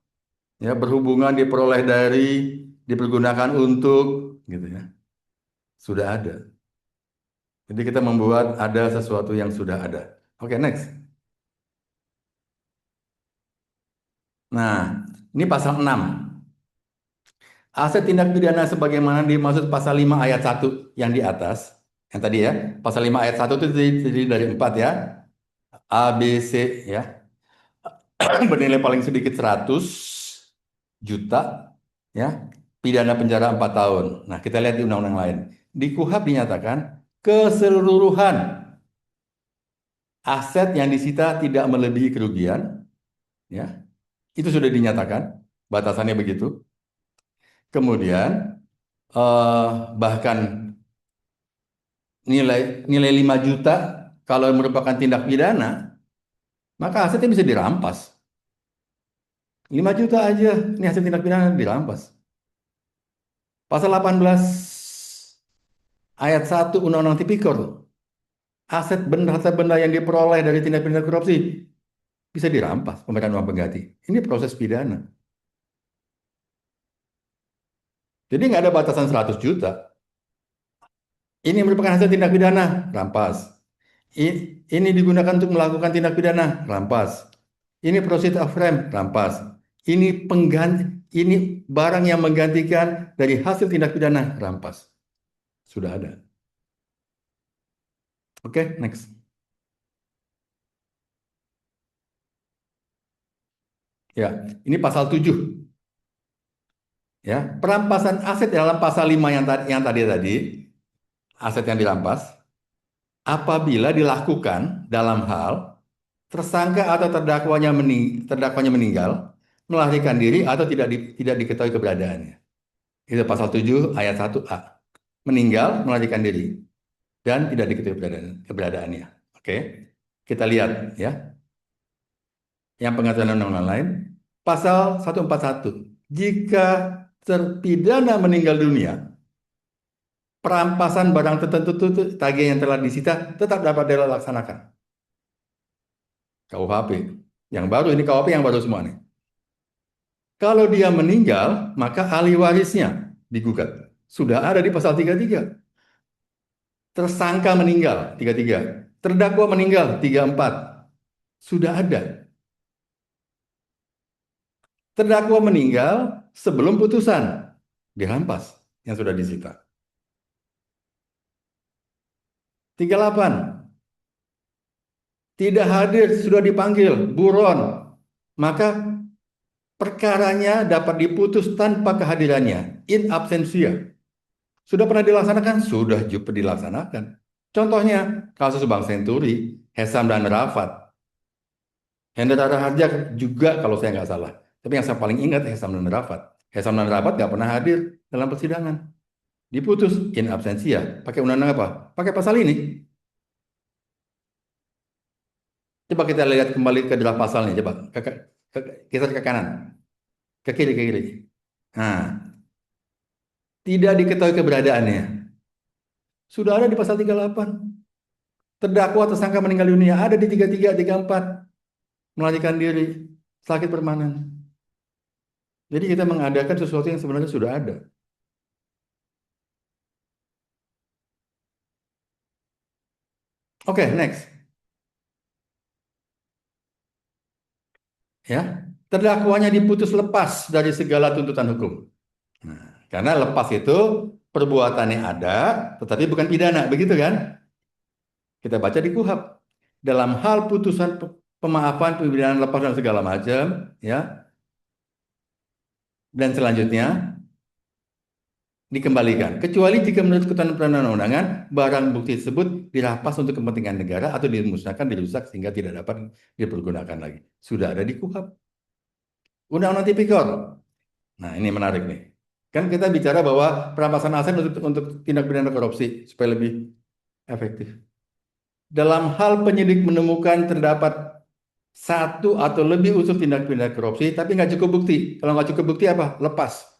Ya, berhubungan diperoleh dari, dipergunakan untuk, gitu ya. Sudah ada. Jadi kita membuat ada sesuatu yang sudah ada. Oke, next. Nah, ini pasal 6. Aset tindak pidana sebagaimana dimaksud pasal 5 ayat 1 yang di atas. Yang tadi ya, pasal 5 ayat 1 itu terdiri dari 4 ya. A, B, C ya. Bernilai paling sedikit 100 juta ya. Pidana penjara 4 tahun. Nah, kita lihat di undang-undang lain. Di KUHP dinyatakan keseluruhan aset yang disita tidak melebihi kerugian ya. Itu sudah dinyatakan batasannya begitu. Kemudian eh, bahkan nilai nilai 5 juta kalau merupakan tindak pidana, maka asetnya bisa dirampas. 5 juta aja, ini hasil tindak pidana dirampas. Pasal 18 ayat 1 Undang-Undang Tipikor, aset benda harta benda yang diperoleh dari tindak pidana korupsi bisa dirampas pemberian uang pengganti. Ini proses pidana. Jadi nggak ada batasan 100 juta. Ini merupakan hasil tindak pidana, rampas. Ini digunakan untuk melakukan tindak pidana, rampas. Ini proceed of frame, rampas. Ini pengganti, ini barang yang menggantikan dari hasil tindak pidana, rampas. Sudah ada. Oke, next. Ya, ini pasal 7. Ya, perampasan aset dalam pasal 5 yang tadi, aset yang dirampas apabila dilakukan dalam hal tersangka atau terdakwanya meninggal, melarikan diri atau tidak diketahui keberadaannya. Itu pasal 7 ayat 1A. Meninggal, melarikan diri dan tidak diketahui keberadaannya. Oke. Kita lihat ya. Yang pengaturan undang-undang lain, pasal 141. Jika terpidana meninggal dunia, perampasan barang tertentu tagih yang telah disita tetap dapat dilaksanakan. KUHP. Yang baru ini KUHP yang baru semua nih. Kalau dia meninggal, maka ahli warisnya digugat. Sudah ada di pasal 33. Tersangka meninggal, 33. Terdakwa meninggal, 34. Sudah ada. Terdakwa meninggal sebelum putusan, dirampas yang sudah disita. 38. Tidak hadir, sudah dipanggil, buron. Maka perkaranya dapat diputus tanpa kehadirannya, in absentia. Sudah pernah dilaksanakan? Sudah juga dilaksanakan. Contohnya, kasus Bank Senturi, Hesam dan Rafat. Hendra Harja juga kalau saya nggak salah. Tapi yang saya paling ingat Hesam dan Rafat. Hesam dan Rafat nggak pernah hadir dalam persidangan. Diputus in absentia. Pakai undang-undang apa? Pakai pasal ini. Coba kita lihat kembali ke draft pasalnya. Coba geser ke kanan. Ke kiri, ke kiri. Nah, tidak diketahui keberadaannya. Sudah ada di pasal 38. Terdakwa tersangka meninggal dunia ada di 33, 34. Melarikan diri, sakit permanen. Jadi kita mengadakan sesuatu yang sebenarnya sudah ada. Oke, next. Ya. terdakwanya diputus lepas dari segala tuntutan hukum. Nah, karena lepas itu perbuatannya ada, tetapi bukan pidana, begitu kan? Kita baca di KUHP. Dalam hal putusan pemaafan, pembebasan lepas dan segala macam, ya, dan selanjutnya dikembalikan. Kecuali jika menurut ketentuan perundang-undangan, barang bukti tersebut dirampas untuk kepentingan negara atau dimusnahkan, dirusak sehingga tidak dapat dipergunakan lagi. Sudah ada di KUHP. Undang-undang Tipikor. Nah, ini menarik nih. Kan kita bicara bahwa perampasan aset untuk tindak pidana korupsi supaya lebih efektif. Dalam hal penyidik menemukan terdapat satu atau lebih unsur tindak pidana korupsi, tapi nggak cukup bukti. Kalau nggak cukup bukti apa? Lepas.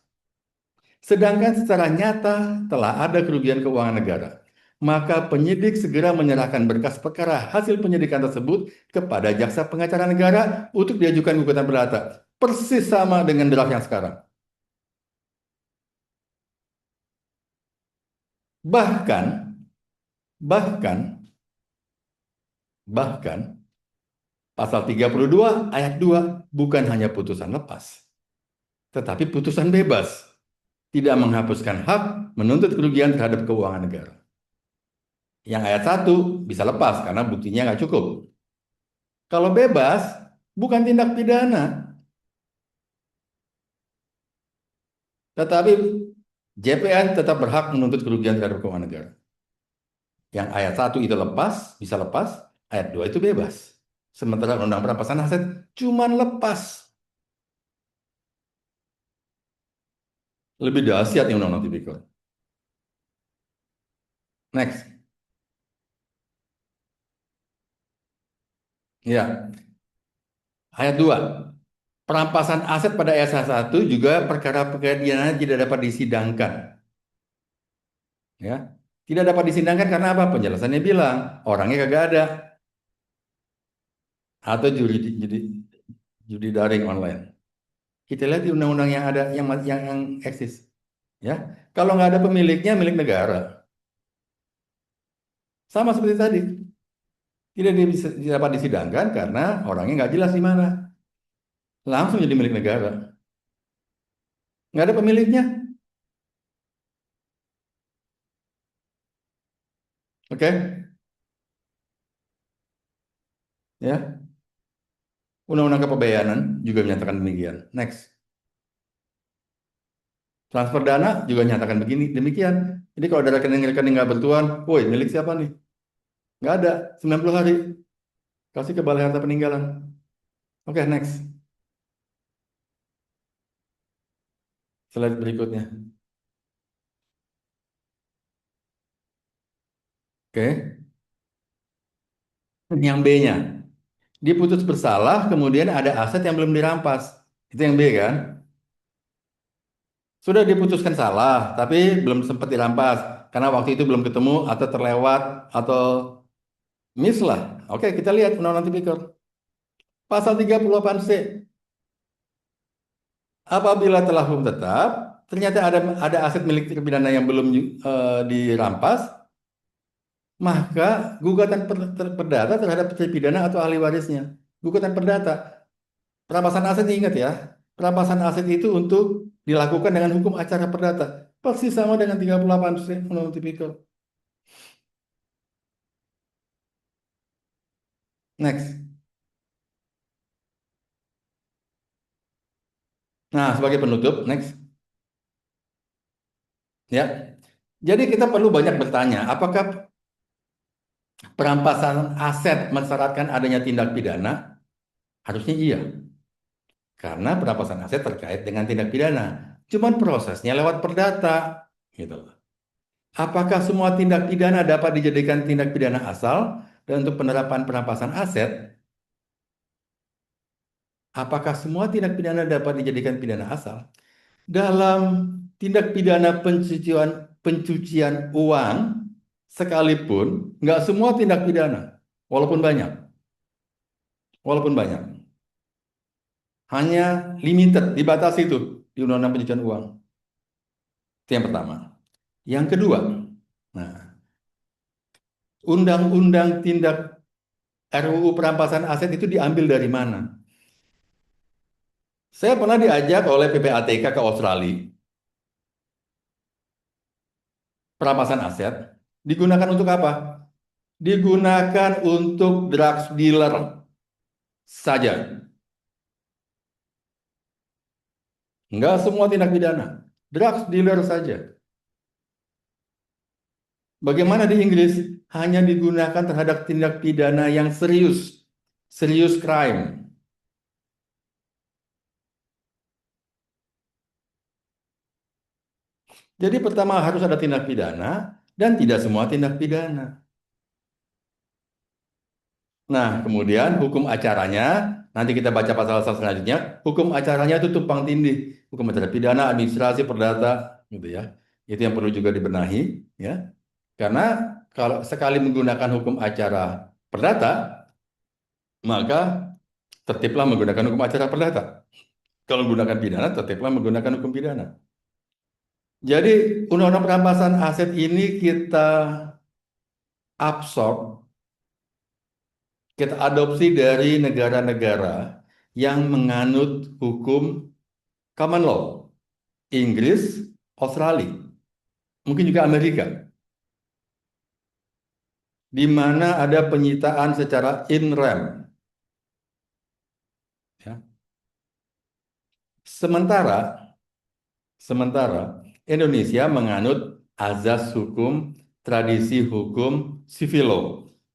Sedangkan secara nyata telah ada kerugian keuangan negara, maka penyidik segera menyerahkan berkas perkara hasil penyidikan tersebut kepada jaksa pengacara negara untuk diajukan gugatan perdata. Persis sama dengan draft yang sekarang. Bahkan, bahkan, bahkan, pasal 32 ayat 2 bukan hanya putusan lepas, tetapi putusan bebas. Tidak menghapuskan hak menuntut kerugian terhadap keuangan negara. Yang ayat 1 bisa lepas karena buktinya nggak cukup. Kalau bebas, bukan tindak pidana. Tetapi JPN tetap berhak menuntut kerugian terhadap keuangan negara. Yang ayat 1 itu lepas, bisa lepas, ayat 2 itu bebas. Sementara undang perampasan aset cuma lepas. Lebih dahsyat yang undang-undang tipikor. Next. Ya. Ayat 2. Perampasan aset pada ayat 1 juga perkara-perkara pidana tidak dapat disidangkan. Ya. Tidak dapat disidangkan karena apa? Penjelasannya bilang orangnya kagak ada atau judi daring online. Kita lihat di undang-undang yang ada yang eksis. Ya. Kalau nggak ada pemiliknya milik negara. Sama seperti tadi. Tidak dapat disidangkan karena orangnya nggak jelas di mana. Langsung jadi milik negara. Nggak ada pemiliknya. Oke? Ya. Undang-undang kepabeanan juga menyatakan demikian. Next. Transfer dana juga menyatakan begini, demikian. Jadi kalau ada rekening-rekening nggak bertuan, woi milik siapa nih? Nggak ada, 90 hari. Kasih ke Balai Harta Peninggalan. Oke, next. Slide berikutnya. Oke. Yang B-nya. Diputus bersalah, kemudian ada aset yang belum dirampas. Itu yang B kan? Sudah diputuskan salah, tapi belum sempat dirampas. Karena waktu itu belum ketemu atau terlewat atau miss lah. Oke, kita lihat Undang-Undang Tipikor. Pasal 38C. Apabila telah hukum tetap, ternyata ada aset milik terpidana yang belum dirampas, maka gugatan perdata terhadap terpidana atau ahli warisnya. Gugatan perdata. Perampasan aset ingat ya. Perampasan aset itu untuk dilakukan dengan hukum acara perdata. Persis sama dengan 38C Undang-Undang Tipikor. Next. Nah, sebagai penutup, next. Ya. Jadi kita perlu banyak bertanya, apakah perampasan aset mensyaratkan adanya tindak pidana? Harusnya iya. Karena perampasan aset terkait dengan tindak pidana. Cuman prosesnya lewat perdata. Gitu. Apakah semua tindak pidana dapat dijadikan tindak pidana asal? Dan untuk penerapan perampasan aset, apakah semua tindak pidana dapat dijadikan pidana asal? Dalam tindak pidana pencucian uang sekalipun, nggak semua tindak pidana, walaupun banyak, walaupun banyak, hanya limited, dibatasi itu di Undang-Undang Pencucian Uang. Itu yang pertama. Yang kedua, nah, Undang-Undang Tindak, RUU Perampasan Aset itu diambil dari mana? Saya pernah diajak oleh PPATK ke Australia, perampasan aset digunakan untuk apa? Digunakan untuk drugs dealer saja. Enggak semua tindak pidana, drugs dealer saja. Bagaimana di Inggris? Hanya digunakan terhadap tindak pidana yang serius, serius crime. Jadi pertama harus ada tindak pidana dan tidak semua tindak pidana. Nah, kemudian hukum acaranya, nanti kita baca pasal-pasal selanjutnya, hukum acaranya itu tumpang tindih. Hukum acara pidana, administrasi, perdata, gitu ya. Itu yang perlu juga dibenahi, ya. Karena kalau sekali menggunakan hukum acara perdata, maka tertiblah menggunakan hukum acara perdata. Kalau menggunakan pidana, tertiblah menggunakan hukum pidana. Jadi, undang-undang perampasan aset ini absorb, kita adopsi dari negara-negara yang menganut hukum common law. Inggris, Australia, mungkin juga Amerika, di mana ada penyitaan secara in rem. Ya. Sementara Sementara Indonesia menganut azas hukum, tradisi hukum civil law,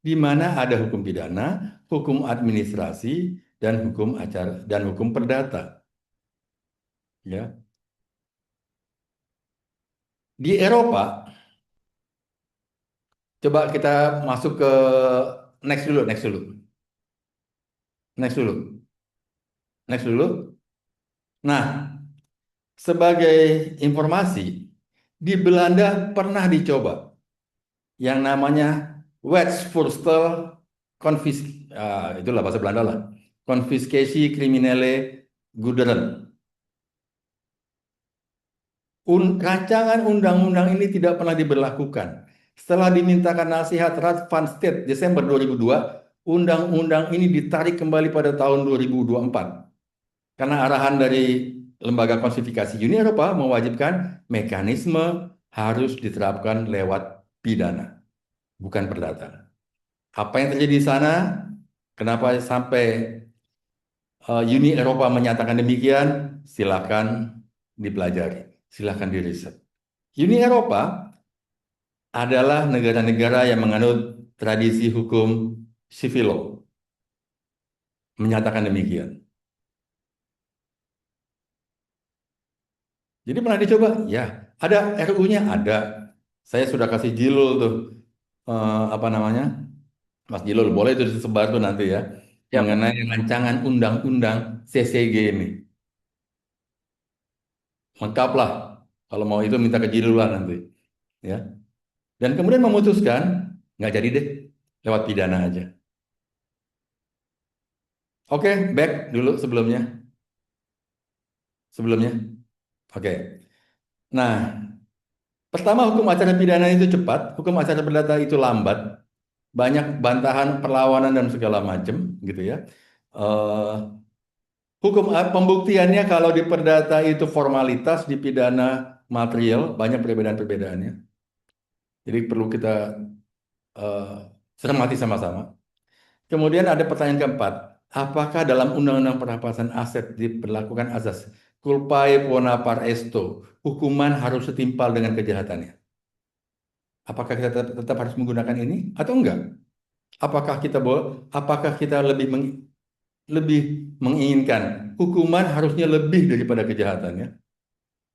di mana ada hukum pidana, hukum administrasi, dan hukum acara dan hukum perdata. Ya. Di Eropa, coba kita masuk ke next dulu, next dulu, next dulu, next dulu. Nah, sebagai informasi, di Belanda pernah dicoba yang namanya Wetsvoorstel itulah bahasa Belanda lah. Confiscatie criminele goederen. Rancangan undang-undang ini tidak pernah diberlakukan. Setelah dimintakan nasihat Raad van State Desember 2002, undang-undang ini ditarik kembali pada tahun 2024. Karena arahan dari Lembaga Konstitusi Uni Eropa mewajibkan mekanisme harus diterapkan lewat pidana, bukan perdata. Apa yang terjadi di sana? Kenapa sampai Uni Eropa menyatakan demikian? Silakan dipelajari, silakan diriset. Uni Eropa adalah negara-negara yang menganut tradisi hukum civil law, menyatakan demikian. Jadi pernah dicoba? Ya, ada RU-nya ada. Saya sudah kasih jilul tuh, apa namanya, Mas Jilul, boleh itu disebar tuh nanti ya, Siap. mengenai rancangan undang-undang CCG ini. Lengkap lah. Kalau mau itu minta ke Jilul lah nanti. Ya. Dan kemudian memutuskan, nggak jadi deh, lewat pidana aja. Oke, back dulu sebelumnya. Sebelumnya. Oke. Nah, pertama hukum acara pidana itu cepat, hukum acara perdata itu lambat. Banyak bantahan, perlawanan, dan segala macam gitu ya. Eh, pembuktiannya kalau di perdata itu formalitas, di pidana material, banyak perbedaan-perbedaannya. Jadi perlu kita eh, cermati sama-sama. Kemudian ada pertanyaan keempat, apakah dalam Undang-Undang Perampasan Aset diberlakukan azas culpae bona par esto, hukuman harus setimpal dengan kejahatannya? Apakah kita tetap harus menggunakan ini atau enggak? Apakah kita lebih menginginkan hukuman harusnya lebih daripada kejahatannya?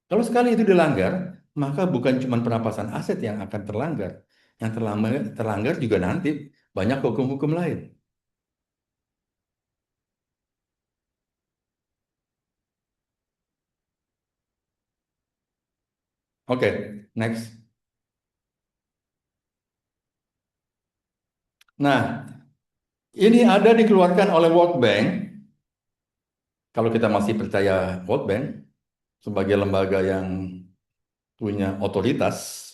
Kalau sekali itu dilanggar, maka bukan cuma perampasan aset yang akan terlanggar. Yang terlanggar juga nanti banyak hukum-hukum lain. Oke, next. Nah, ini ada dikeluarkan oleh World Bank. Kalau kita masih percaya World Bank sebagai lembaga yang punya otoritas,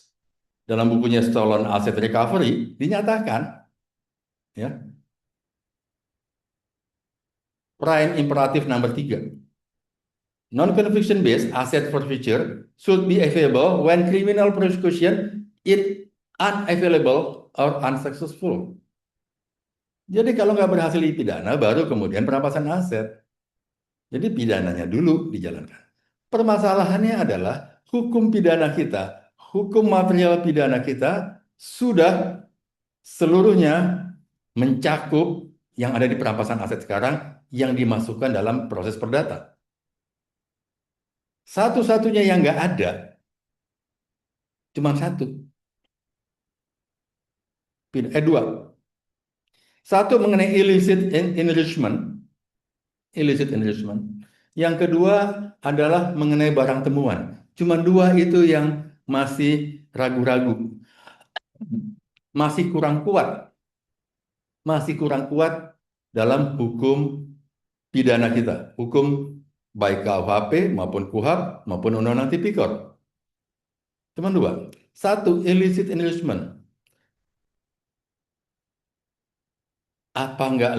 dalam bukunya Stolen Asset Recovery dinyatakan, ya, prime imperatif nomor 3. Non-conviction based asset forfeiture should be available when criminal prosecution is unavailable or unsuccessful. Jadi kalau nggak berhasil dipidana, baru kemudian perampasan aset. Jadi pidananya dulu dijalankan. Permasalahannya adalah hukum pidana kita, hukum material pidana kita sudah seluruhnya mencakup yang ada di perampasan aset sekarang yang dimasukkan dalam proses perdata. Satu-satunya yang nggak ada cuma satu, dua. Satu mengenai illicit enrichment. Yang kedua adalah mengenai barang temuan. Cuma dua itu yang masih ragu-ragu, masih kurang kuat dalam hukum pidana kita, hukum baik KUHP maupun KUHAP maupun Undang-Undang Tipikor. Cuma dua. Satu, illicit enrichment. Apa nggak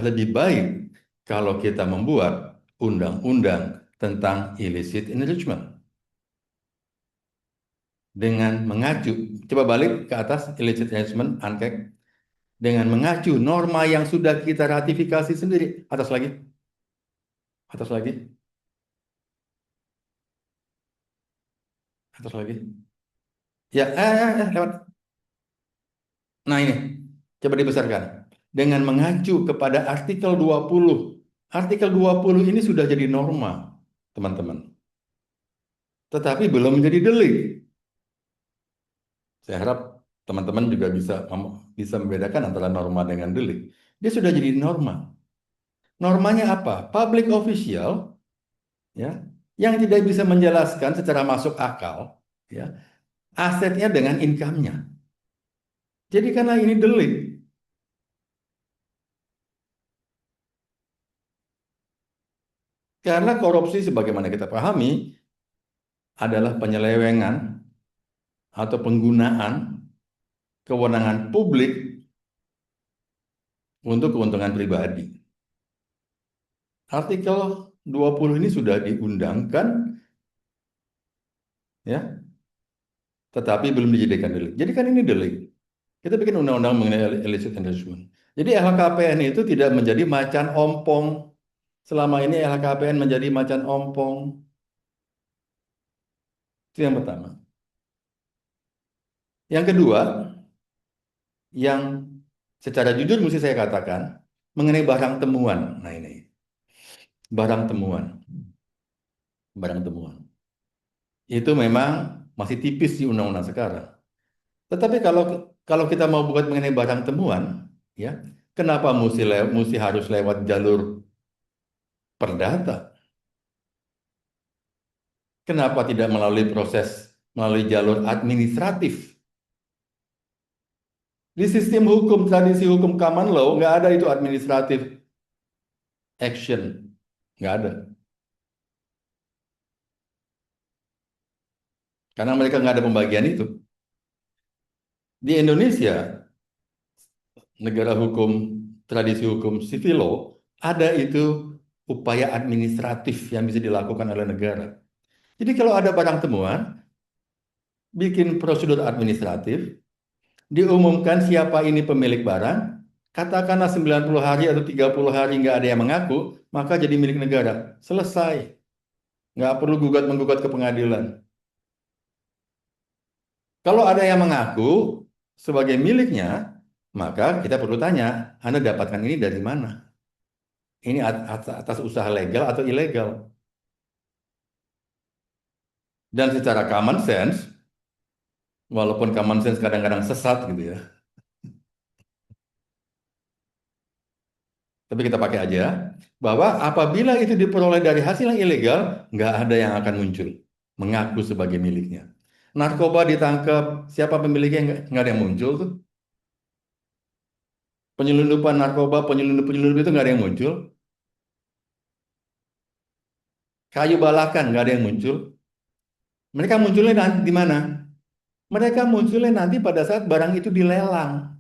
lebih baik kalau kita membuat undang-undang tentang illicit enrichment dengan mengacu, coba balik ke atas illicit enrichment, ANKEK, dengan mengacu norma yang sudah kita ratifikasi sendiri. Atas lagi. Atas lagi. Atas lagi. Ya, lewat. Nah ini, coba dibesarkan. Dengan mengacu kepada artikel 20. Artikel 20 ini sudah jadi norma, teman-teman. Tetapi belum menjadi delik. Saya harap teman-teman juga bisa membedakan antara norma dengan delik. Dia sudah jadi norma. Normanya apa? Public official, ya, yang tidak bisa menjelaskan secara masuk akal, ya, asetnya dengan income-nya. Jadi karena ini delik, karena korupsi sebagaimana kita pahami adalah penyelewengan atau penggunaan kewenangan publik untuk keuntungan pribadi. Artikel 20 ini sudah diundangkan, ya, tetapi belum dijadikan delik. Jadi kan ini delik. Kita bikin undang-undang mengenai illicit enrichment. Jadi LHKPN itu tidak menjadi macan ompong. Selama ini LHKPN menjadi macan ompong. Itu yang pertama. Yang kedua, yang secara jujur mesti saya katakan, mengenai barang temuan. Nah ini, barang temuan. Barang temuan. Itu memang masih tipis di undang-undang sekarang. Tetapi kalau kita mau buat mengenai barang temuan, ya, kenapa mesti harus lewat jalur perdata? Kenapa tidak melalui jalur administratif? Di sistem hukum, tradisi hukum common law, nggak ada itu administratif action. Nggak ada. Karena mereka nggak ada pembagian itu. Di Indonesia, negara hukum, tradisi hukum civil law, ada itu upaya administratif yang bisa dilakukan oleh negara. Jadi kalau ada barang temuan, bikin prosedur administratif, diumumkan siapa ini pemilik barang, katakanlah 90 hari atau 30 hari nggak ada yang mengaku, maka jadi milik negara. Selesai. Nggak perlu menggugat ke pengadilan. Kalau ada yang mengaku sebagai miliknya, maka kita perlu tanya, Anda dapatkan ini dari mana? Ini atas usaha legal atau ilegal? Dan secara common sense, walaupun common sense kadang-kadang sesat gitu ya, tapi kita pakai aja, bahwa apabila itu diperoleh dari hasil yang ilegal, nggak ada yang akan muncul mengaku sebagai miliknya. Narkoba ditangkap, siapa pemiliknya nggak ada yang muncul tuh. Penyelundupan narkoba, penyelundup itu nggak ada yang muncul. Kayu balakan nggak ada yang muncul. Mereka munculnya di mana? Mereka munculnya nanti pada saat barang itu dilelang.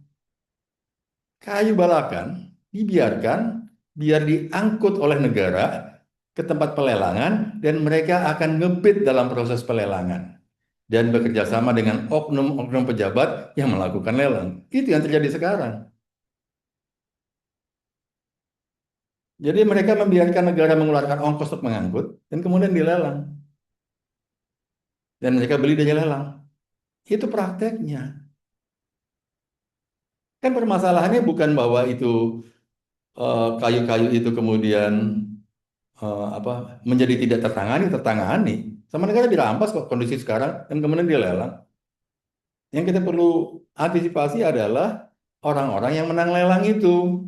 Kayu balakan dibiarkan biar diangkut oleh negara ke tempat pelelangan dan mereka akan ngebid dalam proses pelelangan dan bekerja sama dengan oknum-oknum pejabat yang melakukan lelang. Itu yang terjadi sekarang. Jadi mereka membiarkan negara mengeluarkan ongkos untuk mengangkut dan kemudian dilelang dan mereka beli dari lelang. Itu prakteknya. Kan permasalahannya bukan bahwa itu kayu-kayu itu kemudian apa menjadi tidak tertangani. Sama negara dirampas kok kondisi sekarang dan kemudian dilelang. Yang kita perlu antisipasi adalah orang-orang yang menang lelang itu.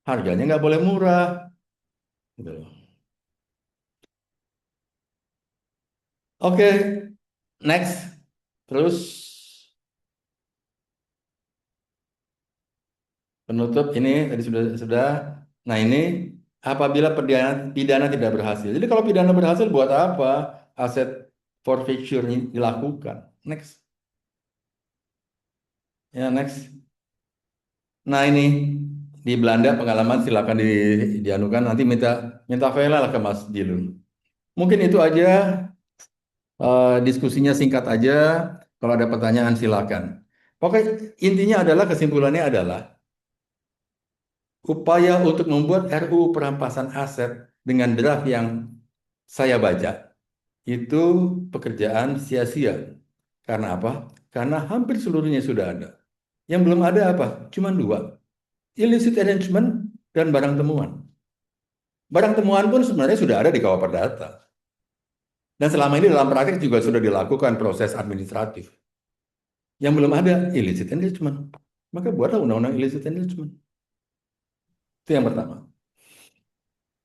Harganya nggak boleh murah. Gitu loh. Oke, next. Terus penutup ini tadi sudah. Nah ini apabila pidana tidak berhasil. Jadi kalau pidana berhasil buat apa aset forfeiture ini dilakukan? Next. Ya, next. Nah ini di Belanda pengalaman silakan dianukan nanti minta minta vela lah ke Mas Jilun. Mungkin itu aja diskusinya singkat aja. Kalau ada pertanyaan silakan. Pokoknya intinya adalah kesimpulannya adalah upaya untuk membuat RUU perampasan aset dengan draft yang saya baca itu pekerjaan sia-sia. Karena apa? Karena hampir seluruhnya sudah ada. Yang belum ada apa? Cuma dua. Illicit arrangement dan barang temuan. Barang temuan pun sebenarnya sudah ada di KUH Perdata. Dan selama ini dalam praktik juga sudah dilakukan proses administratif. Yang belum ada illicit enrichment. Maka buatlah undang-undang illicit enrichment. Itu yang pertama.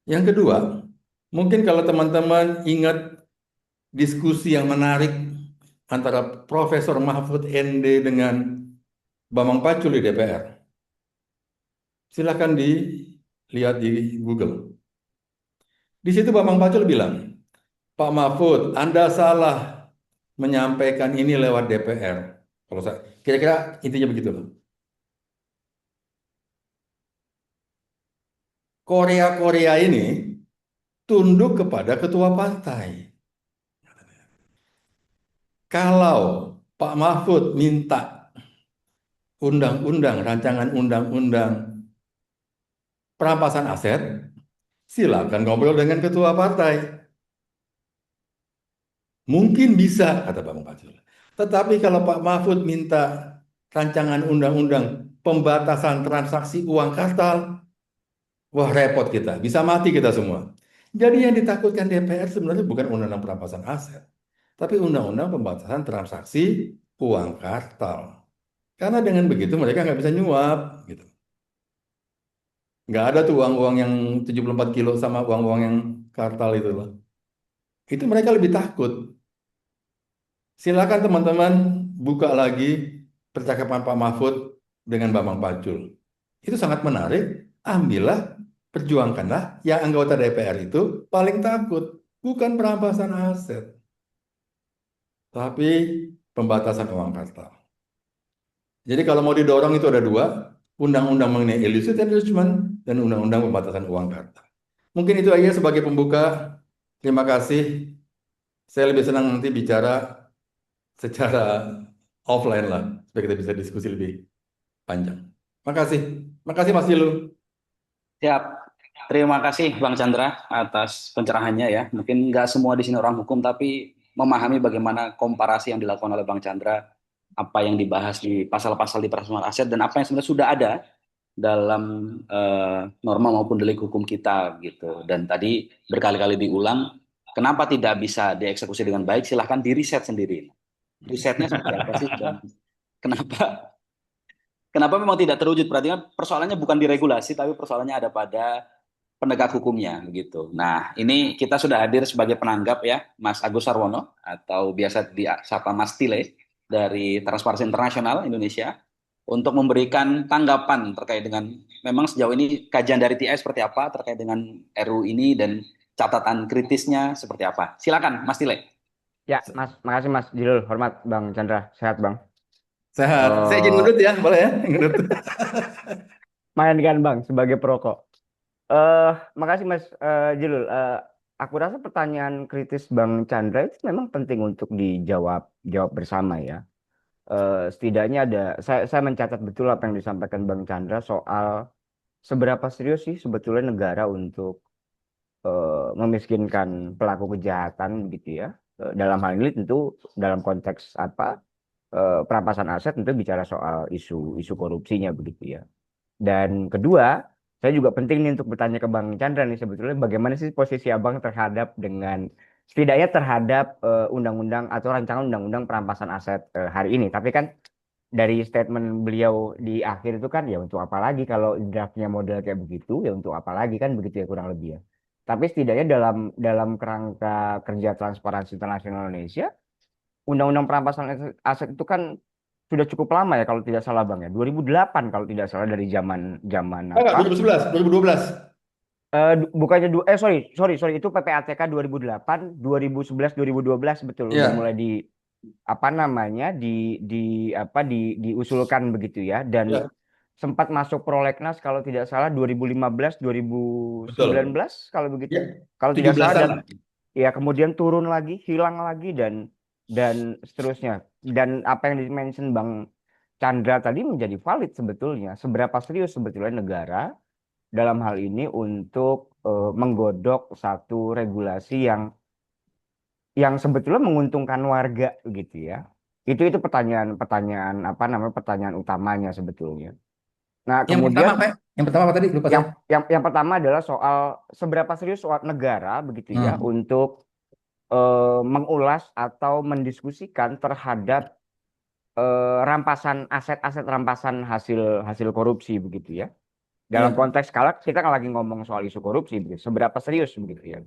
Yang kedua, mungkin kalau teman-teman ingat diskusi yang menarik antara Profesor Mahfud MD dengan Bambang Pacul di DPR. Silakan dilihat di Google. Di situ Bambang Pacul bilang, Pak Mahfud, Anda salah menyampaikan ini lewat DPR. Kalau saya kira-kira intinya begitu loh. Korea ini tunduk kepada ketua partai. Kalau Pak Mahfud minta rancangan undang-undang perampasan aset, silakan ngobrol dengan ketua partai. Mungkin bisa, kata Pak Pacul. Tetapi kalau Pak Mahfud minta rancangan undang-undang pembatasan transaksi uang kartal, wah repot kita, bisa mati kita semua. Jadi yang ditakutkan DPR sebenarnya bukan undang-undang perampasan aset, tapi undang-undang pembatasan transaksi uang kartal. Karena dengan begitu mereka nggak bisa nyuap, gitu. Nggak ada tuh uang-uang yang 74 kilo sama uang-uang yang kartal itu loh. Itu mereka lebih takut. Silakan teman-teman buka lagi percakapan Pak Mahfud dengan Bambang Pacul. Itu sangat menarik. Ambillah, perjuangkanlah yang anggota DPR itu paling takut. Bukan perampasan aset, tapi pembatasan uang kartal. Jadi kalau mau didorong itu ada dua, undang-undang mengenai illicit enrichment dan undang-undang pembatasan uang kartal. Mungkin itu aja sebagai pembuka. Terima kasih. Saya lebih senang nanti bicara secara offline lah, supaya kita bisa diskusi lebih panjang. Makasih. Makasih Mas Jilu. Siap. Terima kasih Bang Chandra atas pencerahannya ya. Mungkin nggak semua di sini orang hukum, tapi memahami bagaimana komparasi yang dilakukan oleh Bang Chandra, apa yang dibahas di pasal-pasal di perampasan aset dan apa yang sebenarnya sudah ada dalam norma maupun delik hukum kita gitu. Dan tadi berkali-kali diulang, kenapa tidak bisa dieksekusi dengan baik? Silahkan di riset sendiri. Risetnya seperti apa sih? Dan kenapa kenapa memang tidak terwujud? Berarti kan persoalannya bukan di regulasi, tapi persoalannya ada pada penegak hukumnya gitu. Nah, ini kita sudah hadir sebagai penanggap ya, Mas Agus Sarwono atau biasa disapa Mas Tile dari Transparansi Internasional Indonesia untuk memberikan tanggapan terkait dengan memang sejauh ini kajian dari TI seperti apa terkait dengan RUU ini dan catatan kritisnya seperti apa. Silakan Mas Tile. Ya, Mas, makasih Mas Jilul. Hormat Bang Chandra. Sehat, Bang. Sehat. Saya izin ngedut ya, boleh ya? Ngedut. Main kan Bang sebagai perokok. Makasih Mas Jilul. aku rasa pertanyaan kritis Bang Chandra itu memang penting untuk jawab bersama ya. Setidaknya saya mencatat betul apa yang disampaikan Bang Chandra soal seberapa serius sih sebetulnya negara untuk memiskinkan pelaku kejahatan gitu ya. Dalam hal ini tentu dalam konteks apa perampasan aset tentu bicara soal isu korupsinya begitu ya. Dan kedua, saya juga penting nih untuk bertanya ke Bang Chandra nih sebetulnya bagaimana sih posisi Abang terhadap dengan setidaknya terhadap undang-undang atau rancangan undang-undang perampasan aset hari ini. Tapi kan dari statement beliau di akhir itu kan ya untuk apa lagi kalau draftnya model kayak begitu ya untuk apa lagi kan begitu ya kurang lebih ya. Tapi setidaknya dalam dalam kerangka kerja transparansi internasional Indonesia, undang-undang perampasan aset itu kan sudah cukup lama ya kalau tidak salah Bang ya. 2008 kalau tidak salah dari zaman zaman Oh, enggak, apa? 2011, 2012. Bukannya sorry sorry sorry itu PPATK 2008, 2011, 2012 betul udah mulai Iya, apa namanya diusulkan begitu ya dan iya, sempat masuk prolegnas kalau tidak salah 2015, betul. 2019 kalau begitu. Ya, Kalau tidak salah 17-an dan lah. ya kemudian turun lagi, hilang lagi dan seterusnya. Dan apa yang di-mention Bang Chandra tadi menjadi valid sebetulnya. Seberapa serius sebetulnya negara dalam hal ini untuk menggodok satu regulasi yang sebetulnya menguntungkan warga gitu ya. Itu pertanyaan apa namanya pertanyaan utamanya sebetulnya. Nah, Yang pertama kemudian apa ya? Yang pertama apa tadi? Lupa saya. yang pertama adalah soal seberapa serius soal negara begitu ya Hmm. untuk mengulas atau mendiskusikan terhadap rampasan aset-aset rampasan hasil hasil korupsi begitu ya. Dalam Iya. konteks kalau kita kan lagi ngomong soal isu korupsi begitu, seberapa serius begitu ya.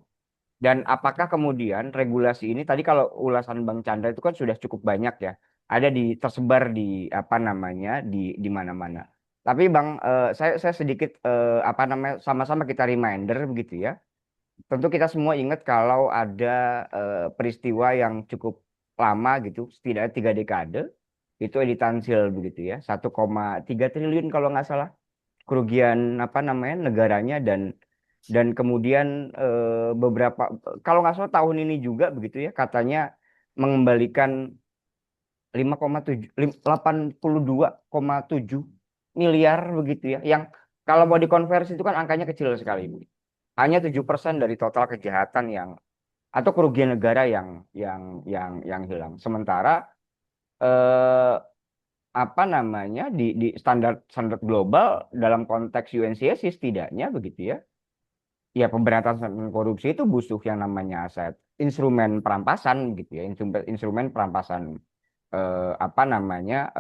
Dan apakah kemudian regulasi ini tadi kalau ulasan Bang Chandra itu kan sudah cukup banyak ya. Ada tersebar di apa namanya di mana-mana. Tapi Bang saya sedikit apa namanya sama-sama kita reminder begitu ya. Tentu kita semua ingat kalau ada peristiwa yang cukup lama gitu, setidaknya 3 dekade itu Edi Tansil begitu ya. 1,3 triliun kalau nggak salah kerugian apa namanya negaranya dan kemudian beberapa kalau nggak salah tahun ini juga begitu ya katanya mengembalikan 5,7 82,7 miliar begitu ya yang kalau mau dikonversi itu kan angkanya kecil sekali Bu. Hanya 7% dari total kejahatan yang atau kerugian negara yang hilang. Sementara eh, apa namanya di standar standar global dalam konteks UNCSC setidaknya begitu ya. Ya pemberantasan korupsi itu butuh yang namanya aset instrumen perampasan gitu ya, instrumen perampasan apa namanya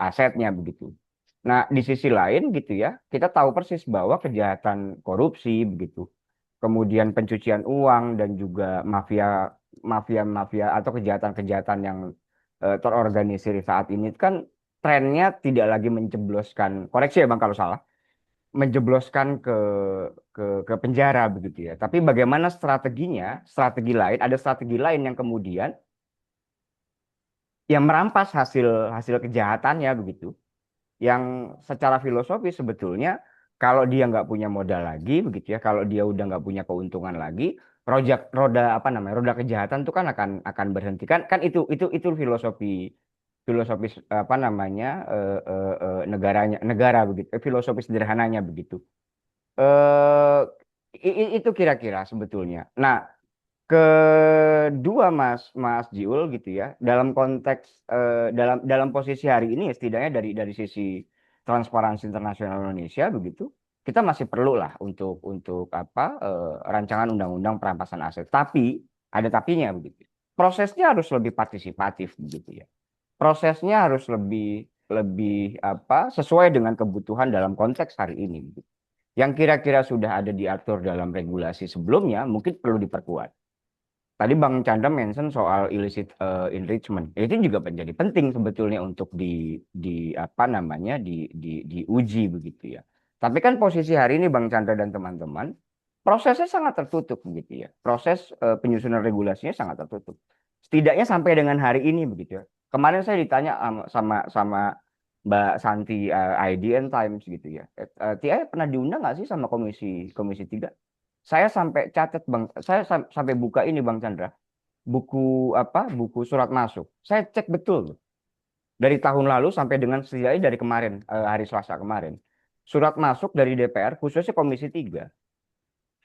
asetnya begitu. Nah, di sisi lain gitu ya, kita tahu persis bahwa kejahatan korupsi begitu, kemudian pencucian uang dan juga mafia atau kejahatan-kejahatan yang terorganisir saat ini kan trennya tidak lagi menjebloskan, koreksi ya Bang kalau salah, menjebloskan ke penjara begitu ya. Tapi bagaimana strateginya, strategi lain, ada strategi lain yang kemudian yang merampas hasil hasil kejahatannya begitu. Yang secara filosofis sebetulnya kalau dia nggak punya modal lagi begitu ya, kalau dia udah nggak punya keuntungan lagi, roda apa namanya, roda kejahatan itu kan akan berhenti kan itu filosofi filosofis apa namanya negara begitu, filosofi sederhananya begitu. eh itu kira-kira sebetulnya. Nah, kedua Mas Jiul gitu ya, dalam konteks dalam dalam posisi hari ini ya setidaknya dari sisi transparansi internasional Indonesia begitu, kita masih perlu lah untuk apa rancangan undang-undang perampasan aset. Tapi ada tapinya begitu. Prosesnya harus lebih partisipatif begitu ya. Prosesnya harus lebih lebih apa sesuai dengan kebutuhan dalam konteks hari ini. Begitu. Yang kira-kira sudah ada diatur dalam regulasi sebelumnya mungkin perlu diperkuat. Tadi Bang Chandra mention soal illicit enrichment. Itu juga menjadi penting sebetulnya untuk di apa namanya diuji begitu ya. Tapi kan posisi hari ini Bang Chandra dan teman-teman prosesnya sangat tertutup begitu ya. Proses penyusunan regulasinya sangat tertutup. Setidaknya sampai dengan hari ini begitu ya. Kemarin saya ditanya sama Mbak Santi IDN Times gitu ya. TI pernah diundang nggak sih sama Komisi Komisi 3? Saya sampai catat Bang, sampai buka ini Bang Chandra, buku surat masuk. Saya cek betul dari tahun lalu sampai dengan setidaknya dari kemarin, hari Selasa kemarin. Surat masuk dari DPR khususnya Komisi 3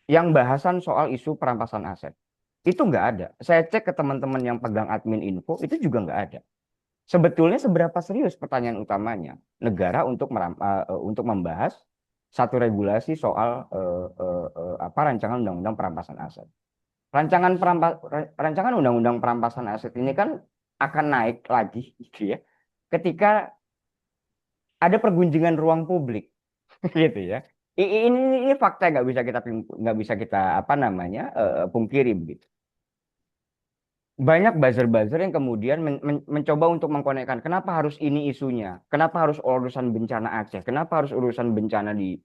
yang bahasan soal isu perampasan aset. Itu nggak ada. Saya cek ke teman-teman yang pegang admin info, itu juga nggak ada. Sebetulnya seberapa serius pertanyaan utamanya negara untuk membahas satu regulasi soal apa rancangan undang-undang perampasan aset. Rancangan undang-undang perampasan aset ini kan akan naik lagi gitu ya. Ketika ada pergunjingan ruang publik gitu ya. Ini fakta yang nggak bisa kita apa namanya pungkiri begitu. Banyak buzzer-buzzer yang kemudian mencoba untuk mengkonekkan kenapa harus ini isunya, kenapa harus urusan bencana Aceh, kenapa harus urusan bencana di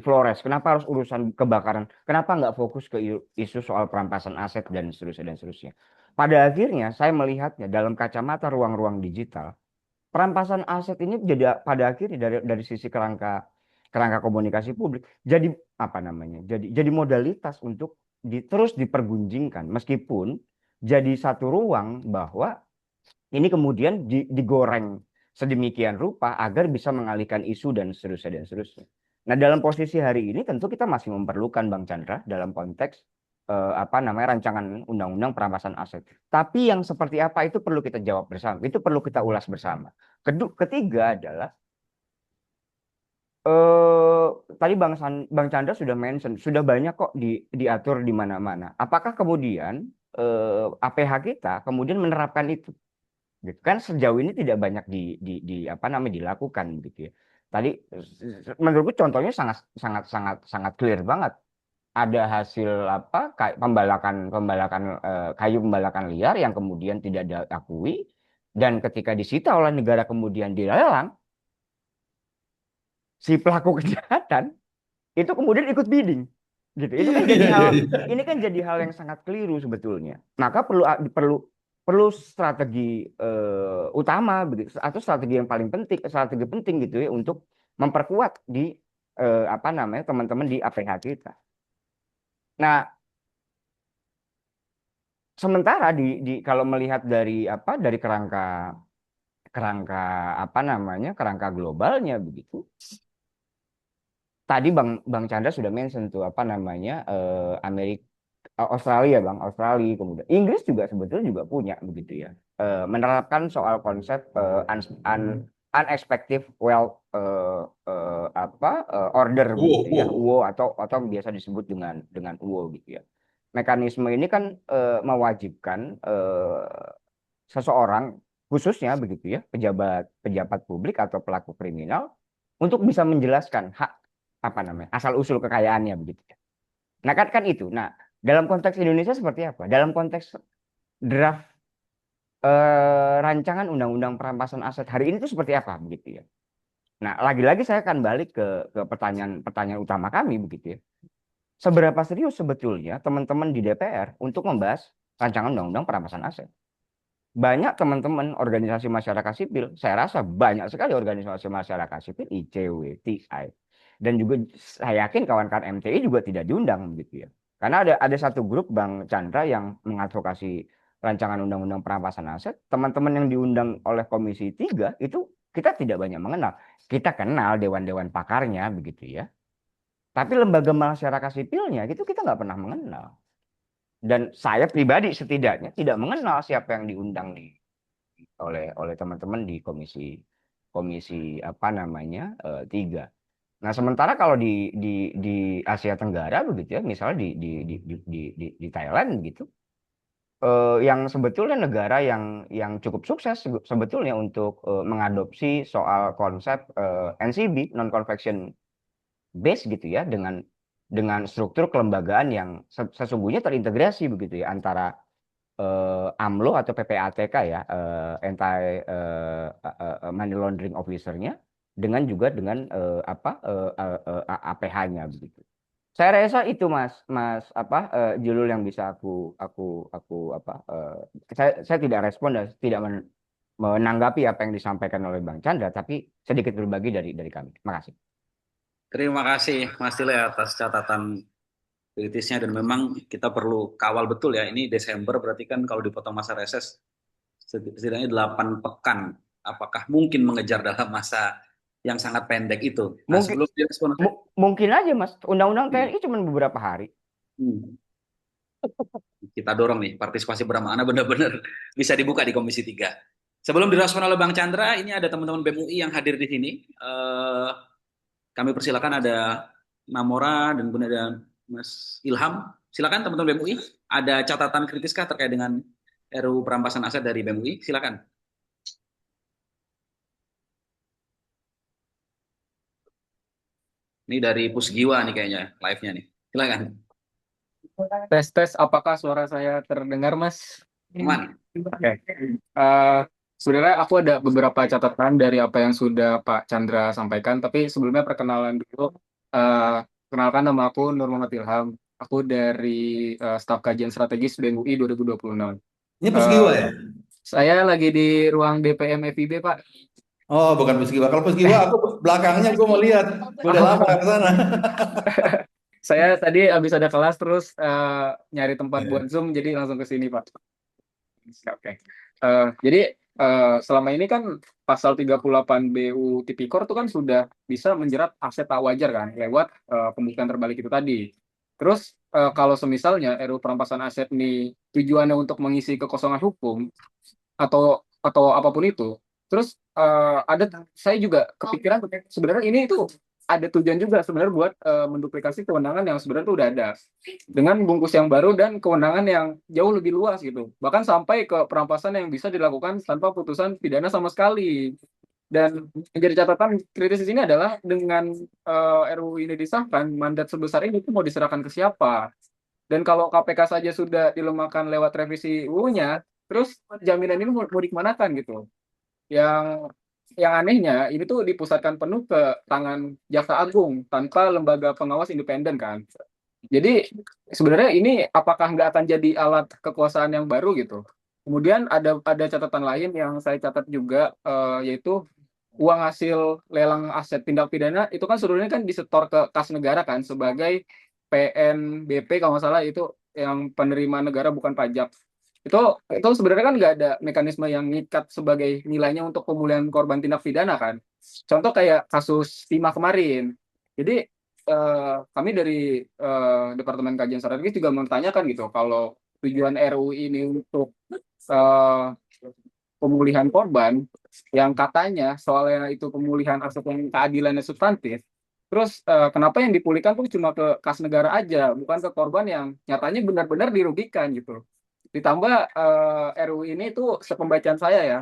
Flores, kenapa harus urusan kebakaran, kenapa nggak fokus ke isu soal perampasan aset dan seterusnya dan seterusnya. Pada akhirnya saya melihatnya dalam kacamata ruang-ruang digital, perampasan aset ini jadi pada akhirnya dari sisi kerangka kerangka komunikasi publik jadi apa namanya, jadi modalitas untuk terus dipergunjingkan meskipun jadi satu ruang bahwa ini kemudian digoreng sedemikian rupa agar bisa mengalihkan isu dan seterusnya dan seterusnya. Nah, dalam posisi hari ini tentu kita masih memerlukan Bang Chandra dalam konteks apa namanya rancangan undang-undang perampasan aset. Tapi yang seperti apa itu perlu kita jawab bersama, itu perlu kita ulas bersama. Ketiga adalah eh tadi Bang Chandra sudah mention, sudah banyak kok diatur di mana-mana. Apakah kemudian APH kita kemudian menerapkan itu? Gitu kan sejauh ini tidak banyak di apa namanya dilakukan gitu ya. Tadi menurutku contohnya sangat sangat sangat sangat clear banget. Ada hasil apa kayak kayu pembalakan liar yang kemudian tidak diakui dan ketika disita oleh negara kemudian dilelang, si pelaku kejahatan itu kemudian ikut bidding gitu. Itu Iya, kan jadi iya, hal iya, iya. ini kan jadi hal yang sangat keliru sebetulnya. Maka perlu perlu perlu strategi utama begitu atau strategi yang paling penting, strategi penting gitu ya untuk memperkuat di apa namanya teman-teman di APH kita. Nah, sementara kalau melihat dari apa dari kerangka kerangka apa namanya kerangka globalnya begitu. Tadi Bang Chandra sudah mention tuh apa namanya Amerika Australia Bang, Australia kemudian Inggris juga sebetulnya juga punya begitu ya. Menerapkan soal konsep unexpected wealth order begitu ya, Wow, UO atau biasa disebut dengan UO gitu ya. Mekanisme ini kan mewajibkan seseorang khususnya begitu ya, pejabat pejabat publik atau pelaku kriminal untuk bisa menjelaskan hak apa namanya asal usul kekayaannya begitu ya. Nah kan itu. Nah dalam konteks Indonesia seperti apa? Dalam konteks draft rancangan undang-undang perampasan aset hari ini itu seperti apa begitu ya. Nah lagi-lagi saya akan balik ke pertanyaan utama kami begitu ya. Seberapa serius sebetulnya teman-teman di DPR untuk membahas rancangan undang-undang perampasan aset? Banyak teman-teman organisasi masyarakat sipil, saya rasa banyak sekali organisasi masyarakat sipil, ICW, TI, dan juga saya yakin kawan-kawan MTI juga tidak diundang gitu ya. Karena ada satu grup Bang Chandra yang mengadvokasi rancangan undang-undang perampasan aset, teman-teman yang diundang oleh Komisi 3 itu kita tidak banyak mengenal. Kita kenal dewan-dewan pakarnya begitu ya. Tapi lembaga masyarakat sipilnya itu kita nggak pernah mengenal. Dan saya pribadi setidaknya tidak mengenal siapa yang diundang oleh teman-teman di komisi komisi apa namanya 3. Nah sementara kalau di Asia Tenggara begitu ya, misalnya di Thailand gitu, yang sebetulnya negara yang cukup sukses sebetulnya untuk mengadopsi soal konsep NCB non convection base gitu ya dengan struktur kelembagaan yang sesungguhnya terintegrasi begitu ya antara AMLO atau PPATK ya, anti money laundering officer-nya dengan juga dengan APH-nya begitu. Saya rasa itu Mas Mas apa Julul yang bisa aku apa saya tidak respon dan tidak menanggapi apa yang disampaikan oleh Bang Chandra tapi sedikit berbagi dari kami. Terima kasih. Terima kasih Mas Tile atas catatan kritisnya dan memang kita perlu kawal betul ya. Ini Desember berarti kan kalau dipotong masa reses setidaknya 8 pekan. Apakah mungkin mengejar dalam masa yang sangat pendek itu? Nah, Mungkin sebelum direspon, mungkin aja Mas, undang-undang TNI cuma beberapa hari. hmm, kita dorong nih partisipasi bersama benar-benar bisa dibuka di Komisi 3. Sebelum direspon oleh Bang Chandra, ini ada teman-teman BEM UI yang hadir di sini. Kami persilakan ada Namora dan kemudian ada Mas Ilham. Silakan teman-teman BEM UI. Ada catatan kritiskah terkait dengan RUU perampasan aset dari BEM UI? Silakan. Ini dari Pusgiwa nih kayaknya live-nya nih. Silakan. Tes apakah suara saya terdengar, Mas? Aman. Oke. Eh, Sebenarnya aku ada beberapa catatan dari apa yang sudah Pak Chandra sampaikan, tapi sebelumnya perkenalan dulu. Kenalkan, nama aku Nur Muhammad Ilham. Aku dari staf kajian strategis BEM UI 2026. Ini Pusgiwa Eh, ya? Saya lagi di ruang DPM FIB, Pak. Oh, bukan Pusgiwa. Kalau Pusgiwa aku belakangnya gue mau lihat. Gue udah lama ke sana. Saya tadi habis ada kelas terus nyari tempat buat Zoom, jadi langsung ke sini, Pak. Oke. Jadi selama ini kan pasal 38 BU Tipikor itu kan sudah bisa menjerat aset tak wajar kan lewat pembuktian terbalik itu tadi. Terus kalau semisalnya RUU perampasan aset ini tujuannya untuk mengisi kekosongan hukum atau apapun itu, terus saya juga kepikiran sebenarnya ini itu ada tujuan juga sebenarnya buat menduplikasi kewenangan yang sebenarnya itu udah ada dengan bungkus yang baru dan kewenangan yang jauh lebih luas gitu. Bahkan sampai ke perampasan yang bisa dilakukan tanpa putusan pidana sama sekali. Dan menjadi catatan kritis di sini adalah dengan RUU ini disahkan, mandat sebesar ini itu mau diserahkan ke siapa? Dan kalau KPK saja sudah dilemahkan lewat revisi UU-nya, terus jaminan ini mau dikemanakan gitu? Yang yang anehnya ini tuh dipusatkan penuh ke tangan Jaksa Agung tanpa lembaga pengawas independen kan. Jadi sebenarnya ini apakah nggak akan jadi alat kekuasaan yang baru gitu? Kemudian ada catatan lain yang saya catat juga yaitu uang hasil lelang aset tindak pidana itu kan sebenarnya kan disetor ke kas negara kan sebagai PNBP kalau nggak salah itu yang penerima negara bukan pajak. Itu sebenarnya kan nggak ada mekanisme yang ngikat sebagai nilainya untuk pemulihan korban tindak pidana kan. Contoh kayak kasus Timah kemarin. Jadi kami dari Departemen Kajian Strategis juga mempertanyakan gitu kalau tujuan RUU ini untuk eh, pemulihan korban yang katanya soalnya itu pemulihan aset yang keadilannya substantif. Terus kenapa yang dipulihkan tuh cuma ke kas negara aja, bukan ke korban yang nyatanya benar-benar dirugikan gitu. Ditambah RUU ini tuh sepembacaan saya ya,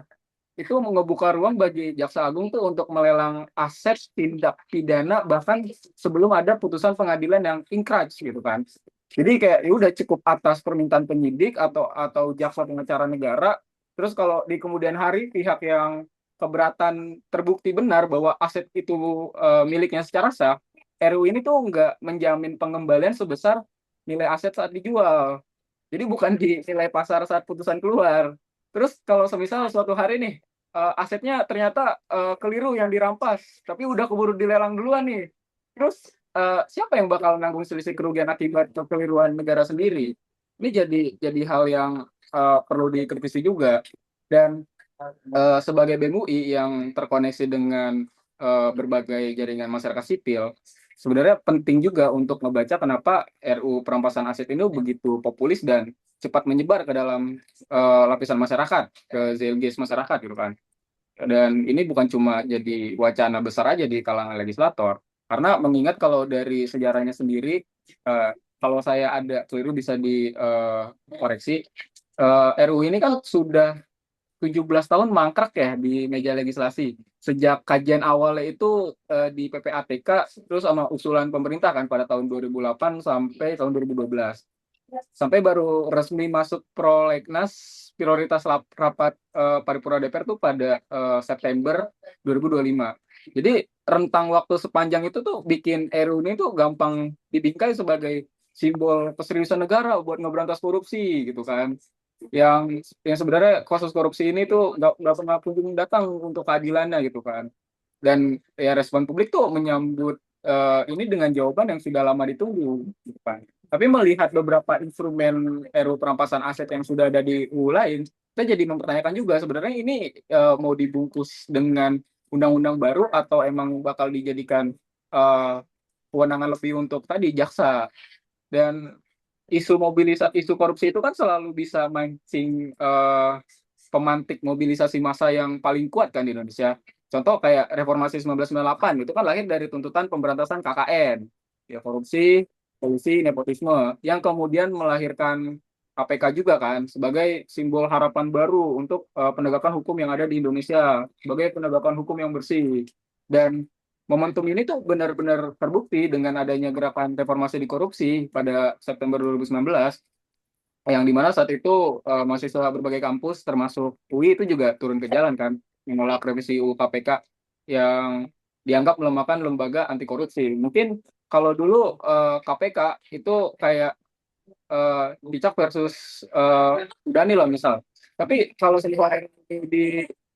itu ngebuka ruang bagi Jaksa Agung tuh untuk melelang aset tindak pidana bahkan sebelum ada putusan pengadilan yang ingkrah gitu kan. Jadi kayak ya udah cukup atas permintaan penyidik atau jaksa pengacara negara. Terus kalau di kemudian hari pihak yang keberatan terbukti benar bahwa aset itu miliknya secara sah, RUU ini tuh nggak menjamin pengembalian sebesar nilai aset saat dijual. Jadi bukan di nilai pasar saat putusan keluar. Terus kalau semisal suatu hari nih asetnya ternyata keliru yang dirampas, tapi udah keburu dilelang duluan nih. Terus siapa yang bakal nanggung selisih kerugian akibat kekeliruan negara sendiri? Ini jadi hal yang perlu dikritisi juga. Dan sebagai BEM UI yang terkoneksi dengan berbagai jaringan masyarakat sipil, sebenarnya penting juga untuk membaca kenapa RUU perampasan aset ini begitu populis dan cepat menyebar ke dalam lapisan masyarakat, ke zeitgeist masyarakat gitu kan. Dan ini bukan cuma jadi wacana besar aja di kalangan legislator, karena mengingat kalau dari sejarahnya sendiri, kalau saya ada keliru bisa dikoreksi, RUU ini kan sudah 17 tahun mangkrak ya di meja legislasi. Sejak kajian awalnya itu di PPATK, terus sama usulan pemerintah kan pada tahun 2008 sampai tahun 2012. Sampai baru resmi masuk prolegnas prioritas rapat paripurna DPR tuh pada September 2025. Jadi rentang waktu sepanjang itu tuh bikin RUU ini tuh gampang dibingkai sebagai simbol keseriusan negara buat ngeberantas korupsi gitu kan. Yang sebenarnya kasus korupsi ini tuh nggak pernah kunjung datang untuk keadilannya gitu kan. Dan ya respon publik tuh menyambut ini dengan jawaban yang sudah lama ditunggu, gitu kan. Tapi melihat beberapa instrumen RUU perampasan aset yang sudah ada di UU lain, kita jadi mempertanyakan juga sebenarnya ini mau dibungkus dengan undang-undang baru atau emang bakal dijadikan eh, kewenangan lebih untuk tadi jaksa. Dan isu korupsi itu kan selalu bisa mancing pemantik mobilisasi massa yang paling kuat kan di Indonesia. Contoh kayak reformasi 1998 itu kan lahir dari tuntutan pemberantasan KKN, ya korupsi, kolusi, nepotisme, yang kemudian melahirkan KPK juga kan sebagai simbol harapan baru untuk penegakan hukum yang ada di Indonesia, sebagai penegakan hukum yang bersih. Dan momentum ini tuh benar-benar terbukti dengan adanya gerakan reformasi di korupsi pada September 2019, yang dimana saat itu mahasiswa berbagai kampus termasuk UI itu juga turun ke jalan kan menolak revisi UU KPK yang dianggap melemahkan lembaga anti korupsi. Mungkin kalau dulu KPK itu kayak Dicak versus Danilo misal. Tapi kalau semua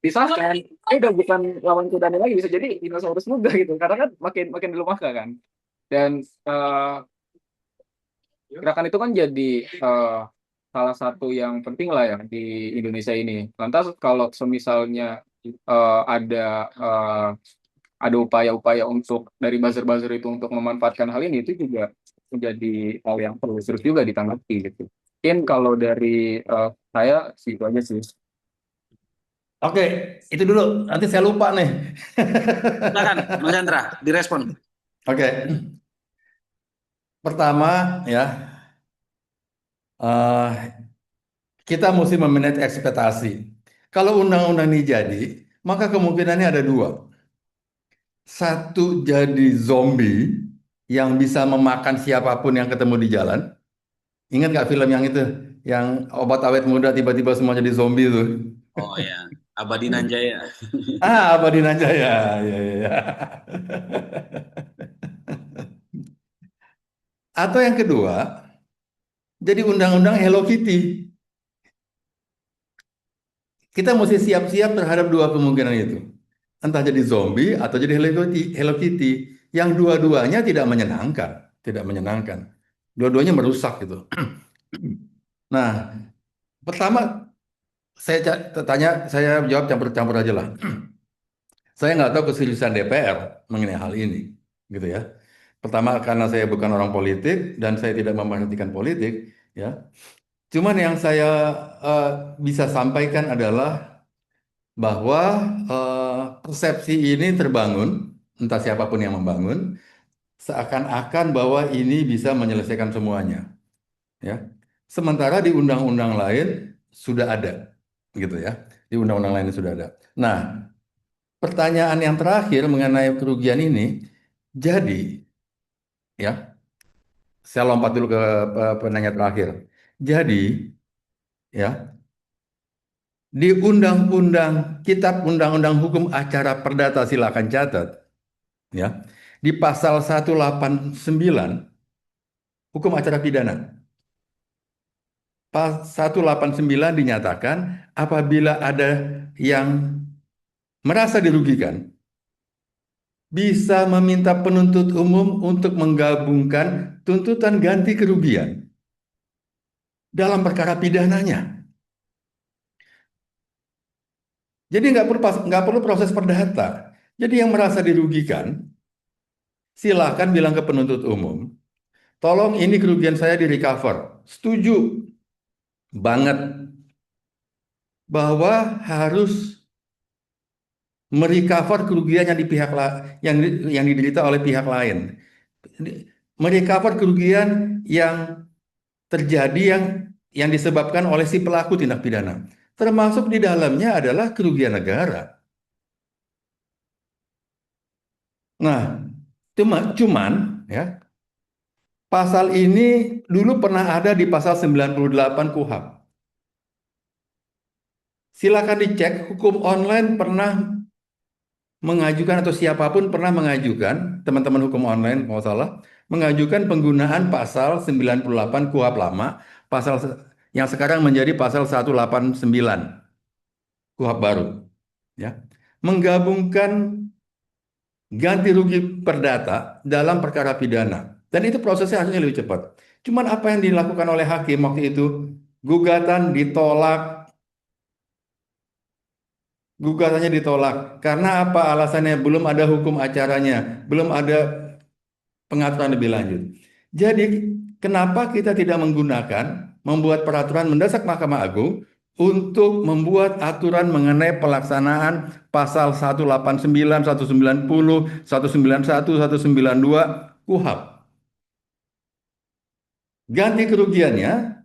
disahkan, ini udah bukan lawan Danilo lagi, bisa jadi dinosaurus muda gitu. Karena kan makin makin dilemahkan kan. Dan gerakan itu kan jadi salah satu yang penting lah ya di Indonesia ini. Lantas kalau semisalnya ada upaya-upaya untuk dari buzzer-buzzer itu untuk memanfaatkan hal ini, itu juga menjadi hal yang perlu serius juga ditanggapi gitu. Mungkin kalau dari saya sih itu aja sih. Oke, itu dulu. Nanti saya lupa nih. Silakan, Mas Chandra, direspon. Oke. Pertama ya, eh, kita mesti memanage ekspektasi. Kalau undang-undang ini jadi, maka kemungkinannya ada dua. Satu, jadi zombie yang bisa memakan siapapun yang ketemu di jalan. Ingat nggak film yang itu? Yang obat awet muda tiba-tiba semua jadi zombie itu. Oh ya, Abadi Nanjaya. Abadi Nanjaya. Ya, ya, ya. Atau yang kedua, jadi undang-undang Hello Kitty. Kita mesti siap-siap terhadap dua kemungkinan itu. Entah jadi zombie atau jadi Hello Kitty. Yang dua-duanya tidak menyenangkan. Tidak menyenangkan. Dua-duanya merusak gitu. Nah, pertama saya jawab campur-campur aja lah. Saya nggak tahu keseriusan DPR mengenai hal ini, gitu ya. Pertama karena saya bukan orang politik dan saya tidak memperhatikan politik, ya. Cuman yang saya eh, bisa sampaikan adalah bahwa persepsi ini terbangun, entah siapapun yang membangun, seakan-akan bahwa ini bisa menyelesaikan semuanya, ya. Sementara di undang-undang lain sudah ada, gitu ya. Di undang-undang lain sudah ada. Nah, pertanyaan yang terakhir mengenai kerugian ini, jadi, ya, saya lompat dulu ke penanya terakhir. Jadi, ya, di Kitab Undang-Undang Hukum Acara Perdata, silakan catat, ya, di pasal 189 Hukum Acara Pidana. Pasal 189 dinyatakan apabila ada yang merasa dirugikan, bisa meminta penuntut umum untuk menggabungkan tuntutan ganti kerugian dalam perkara pidananya. Jadi nggak perlu proses perdata. Jadi yang merasa dirugikan, silakan bilang ke penuntut umum, tolong ini kerugian saya di recover. Setuju banget bahwa harus merecover kerugian yang di pihak yang diderita oleh pihak lain. Merecover kerugian yang terjadi yang disebabkan oleh si pelaku tindak pidana. Termasuk di dalamnya adalah kerugian negara. Nah, cuman ya, pasal ini dulu pernah ada di pasal 98 KUHP. Silakan dicek, hukum online pernah mengajukan atau siapapun pernah mengajukan, teman-teman hukum online kalau salah, mengajukan penggunaan pasal 98 KUHP lama, pasal yang sekarang menjadi pasal 189 KUHP baru, ya. Menggabungkan ganti rugi perdata dalam perkara pidana. Dan itu prosesnya harusnya lebih cepat. Cuman apa yang dilakukan oleh hakim waktu itu, gugatan ditolak, gugatannya ditolak. Karena apa alasannya? Belum ada hukum acaranya, belum ada pengaturan lebih lanjut. Jadi, kenapa kita tidak menggunakan membuat peraturan mendesak Mahkamah Agung untuk membuat aturan mengenai pelaksanaan pasal 189, 190, 191, 192 KUHP. Ganti kerugiannya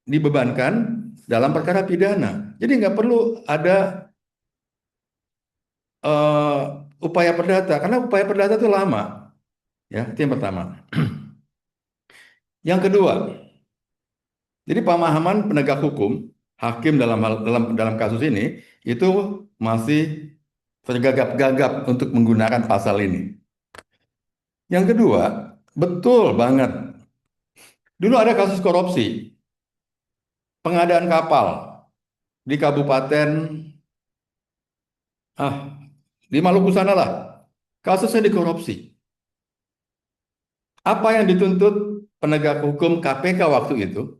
dibebankan dalam perkara pidana. Jadi nggak perlu ada eh, upaya perdata, karena upaya perdata itu lama. Ya, itu yang pertama. Yang kedua, jadi pemahaman penegak hukum, hakim dalam kasus ini itu masih tergagap-gagap untuk menggunakan pasal ini. Yang kedua, betul banget. Dulu ada kasus korupsi, pengadaan kapal di kabupaten ah di Maluku sana lah. Kasusnya dikorupsi. Apa yang dituntut penegak hukum KPK waktu itu?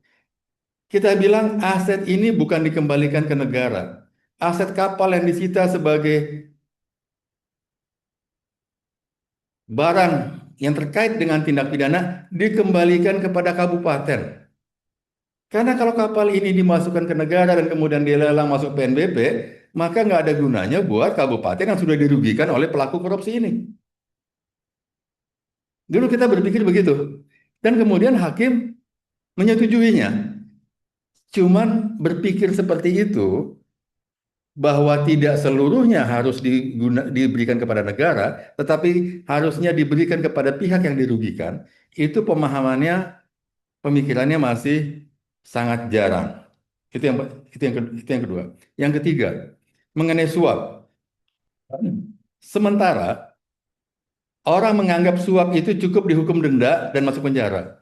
Kita bilang aset ini bukan dikembalikan ke negara. Aset kapal yang disita sebagai barang yang terkait dengan tindak pidana dikembalikan kepada kabupaten. Karena kalau kapal ini dimasukkan ke negara dan kemudian dilelang masuk PNBP, maka nggak ada gunanya buat kabupaten yang sudah dirugikan oleh pelaku korupsi ini. Dulu kita berpikir begitu. Dan kemudian hakim menyetujuinya. Cuman berpikir seperti itu, bahwa tidak seluruhnya harus diberikan kepada negara, tetapi harusnya diberikan kepada pihak yang dirugikan, itu pemahamannya, pemikirannya masih sangat jarang. Itu yang kedua. Yang ketiga, mengenai suap. Sementara orang menganggap suap itu cukup dihukum denda dan masuk penjara.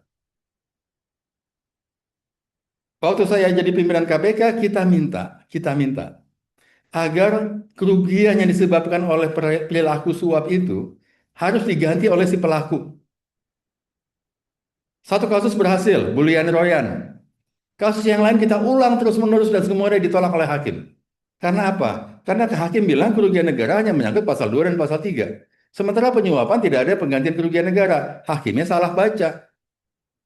Waktu saya jadi pimpinan KPK, kita minta agar kerugian yang disebabkan oleh perilaku suap itu harus diganti oleh si pelaku. Satu kasus berhasil, Bulian Royan. Kasus yang lain kita ulang terus-menerus dan semuanya ditolak oleh hakim. Karena apa? Karena hakim bilang kerugian negara hanya menyangkut pasal 2 dan pasal 3. Sementara penyuapan tidak ada penggantian kerugian negara. Hakimnya salah baca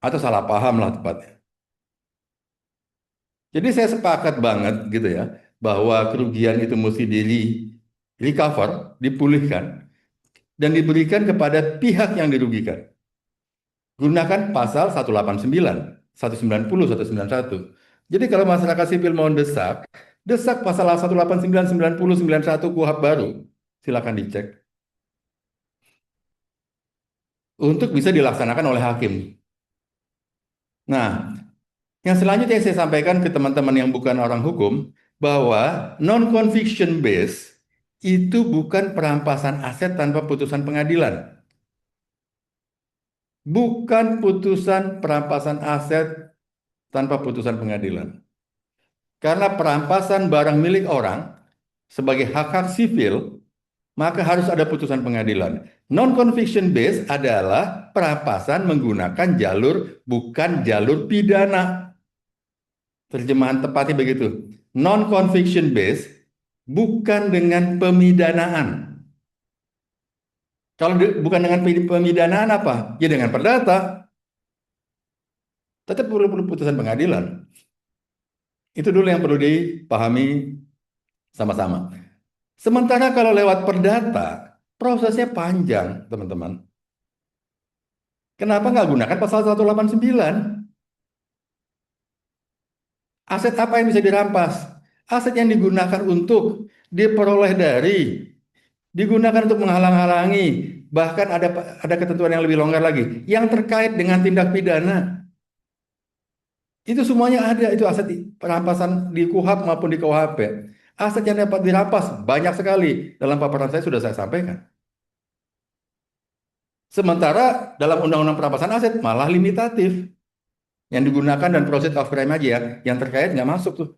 atau salah paham lah tepatnya. Jadi saya sepakat banget gitu ya, bahwa kerugian itu mesti recover, dipulihkan, dan diberikan kepada pihak yang dirugikan. Gunakan pasal 189, 190, 191. Jadi kalau masyarakat sipil mau desak pasal 189, 90, 91 KUHP baru. Silakan dicek. Untuk bisa dilaksanakan oleh hakim. Nah, yang selanjutnya saya sampaikan ke teman-teman yang bukan orang hukum, bahwa non-conviction base itu bukan perampasan aset tanpa putusan pengadilan. Bukan putusan perampasan aset tanpa putusan pengadilan. Karena perampasan barang milik orang sebagai hak-hak sivil, maka harus ada putusan pengadilan. Non-conviction base adalah perampasan menggunakan jalur bukan jalur pidana. Terjemahan tepatnya begitu. Non-conviction base bukan dengan pemidanaan. Kalau bukan dengan pemidanaan apa? Ya dengan perdata. Tetap perlu putusan pengadilan. Itu dulu yang perlu dipahami sama-sama. Sementara kalau lewat perdata, prosesnya panjang, teman-teman. Kenapa nggak gunakan pasal 189? Aset apa yang bisa dirampas? Aset yang digunakan untuk diperoleh digunakan untuk menghalang-halangi, bahkan ada ketentuan yang lebih longgar lagi, yang terkait dengan tindak pidana. Itu semuanya ada, itu aset perampasan di KUHP maupun di KUHP. Aset yang dapat dirampas banyak sekali, dalam paparan saya sudah saya sampaikan. Sementara dalam Undang-Undang Perampasan Aset malah limitatif. Yang digunakan dan proceed of crime aja ya, yang terkait nggak masuk tuh.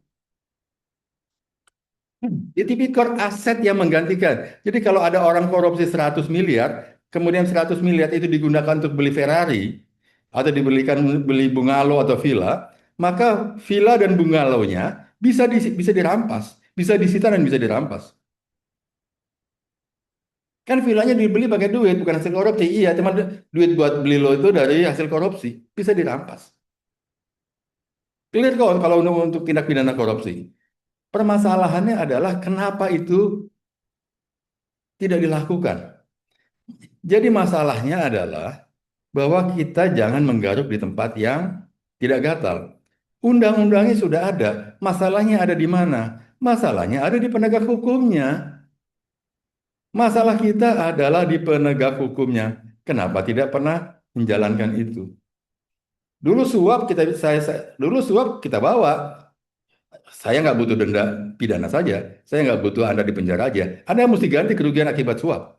Di tipikor aset yang menggantikan. Jadi kalau ada orang korupsi 100 miliar, kemudian 100 miliar itu digunakan untuk beli Ferrari, atau beli bungalow atau villa, maka villa dan bungalow-nya bisa dirampas, bisa disita dan bisa dirampas. Kan villanya dibeli pakai duit, bukan hasil korupsi. Iya, cuma duit buat beli lo itu dari hasil korupsi, bisa dirampas. Clear kok kalau untuk tindak pidana korupsi. Permasalahannya adalah kenapa itu tidak dilakukan. Jadi masalahnya adalah bahwa kita jangan menggaruk di tempat yang tidak gatal. Undang-undangnya sudah ada. Masalahnya ada di mana? Masalahnya ada di penegak hukumnya. Masalah kita adalah di penegak hukumnya. Kenapa tidak pernah menjalankan itu? Dulu suap kita bawa. Saya nggak butuh denda pidana saja. Saya nggak butuh Anda di penjara aja. Anda mesti ganti kerugian akibat suap.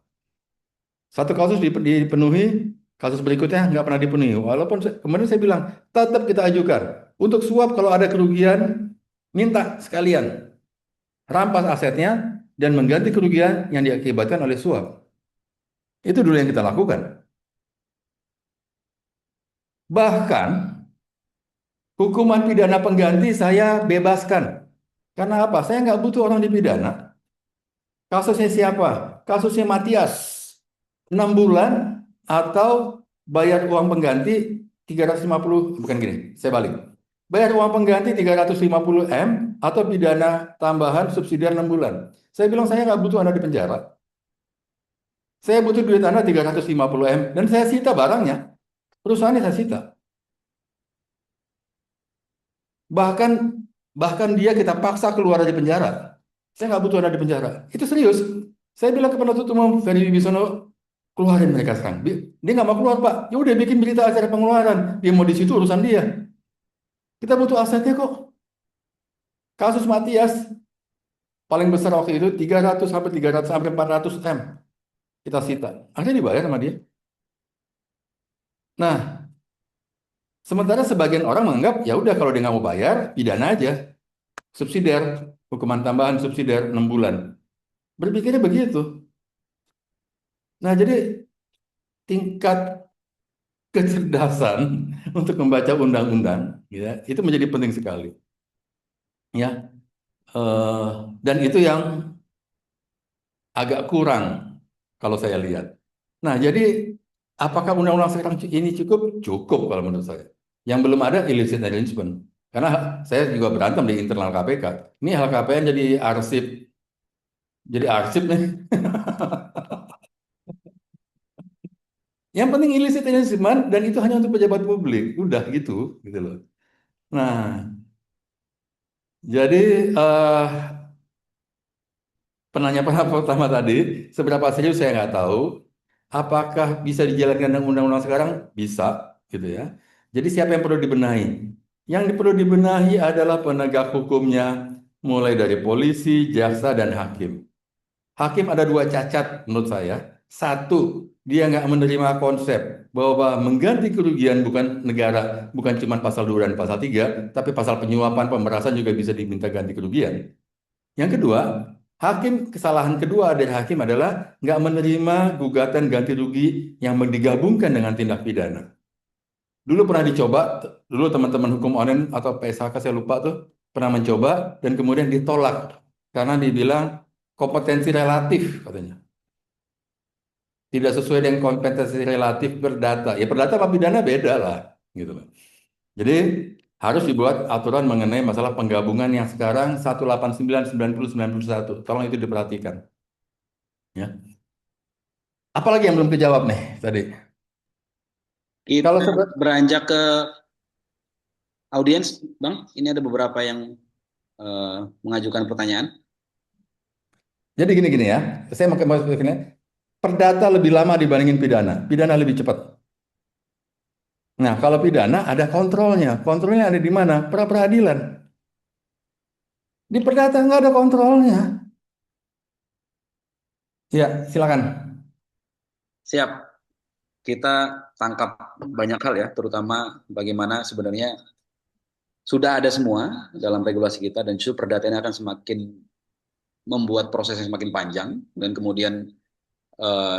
Satu kasus dipenuhi, kasus berikutnya nggak pernah dipenuhi. Walaupun kemudian saya bilang, tetap kita ajukan. Untuk suap kalau ada kerugian, minta sekalian. Rampas asetnya dan mengganti kerugian yang diakibatkan oleh suap. Itu dulu yang kita lakukan. Bahkan, hukuman pidana pengganti saya bebaskan. Karena apa? Saya nggak butuh orang dipidana. Kasusnya siapa? Kasusnya Matias. 6 bulan atau bayar uang pengganti 350, bukan gini, saya balik. Bayar uang pengganti 350 M atau pidana tambahan subsidiar 6 bulan. Saya bilang saya nggak butuh Anda di penjara. Saya butuh duit Anda 350 M dan saya sita barangnya. Perusahaannya saya sita. Bahkan bahkan dia kita paksa keluar dari penjara. Saya nggak butuh Anda di penjara. Itu serius. Saya bilang ke penuntut umum Ferry Wibisono, keluarin mereka sekarang. Dia nggak mau keluar, Pak. Ya udah bikin berita acara pengeluaran. Dia mau di situ urusan dia. Kita butuh asetnya kok. Kasus Matias paling besar waktu itu 300 sampai 400 M kita sita. Akhirnya dibayar sama dia. Nah, sementara sebagian orang menganggap ya udah kalau dia nggak mau bayar, pidana aja. Subsidiar, hukuman tambahan subsidiar 6 bulan. Berpikirnya begitu. Nah, jadi tingkat kecerdasan untuk membaca undang-undang ya itu menjadi penting sekali ya. Dan itu yang agak kurang kalau saya lihat. Nah, jadi apakah undang-undang sekarang ini cukup kalau menurut saya. Yang belum ada illicit arrangement, karena saya juga berantem di internal KPK, ini LKPN jadi arsip nih. Yang penting illicit arrangement dan itu hanya untuk pejabat publik, udah gitu loh. Nah, jadi penanya pertama tadi, seberapa serius saya nggak tahu. Apakah bisa dijalankan dengan undang-undang sekarang? Bisa, gitu ya. Jadi siapa yang perlu dibenahi? Yang perlu dibenahi adalah penegak hukumnya, mulai dari polisi, jaksa, dan hakim. Hakim ada dua cacat menurut saya. Satu, dia nggak menerima konsep bahwa mengganti kerugian bukan negara, bukan cuma pasal 2 dan pasal 3, tapi pasal penyuapan, pemerasan juga bisa diminta ganti kerugian. Yang kedua, kesalahan kedua dari hakim adalah nggak menerima gugatan ganti rugi yang digabungkan dengan tindak pidana. Dulu pernah dicoba, dulu teman-teman hukum online atau PSHK saya lupa tuh, pernah mencoba dan kemudian ditolak karena dibilang kompetensi relatif katanya. Tidak sesuai dengan kompetensi relatif perdata. Ya perdata sama pidana beda lah, gitu loh. Jadi harus dibuat aturan mengenai masalah penggabungan yang sekarang 189, 90, 91. Tolong itu diperhatikan. Ya. Apalagi yang belum kejawab nih tadi? Kita beranjak ke audiens, Bang. Ini ada beberapa yang mengajukan pertanyaan. Jadi gini ya, saya mau gini. Perdata lebih lama dibandingin pidana. Pidana lebih cepat. Nah, kalau pidana ada kontrolnya. Kontrolnya ada di mana? Pra-peradilan. Di perdata nggak ada kontrolnya. Ya, silakan. Siap. Kita tangkap banyak hal ya, terutama bagaimana sebenarnya sudah ada semua dalam regulasi kita dan justru perdata ini akan semakin membuat prosesnya semakin panjang dan kemudian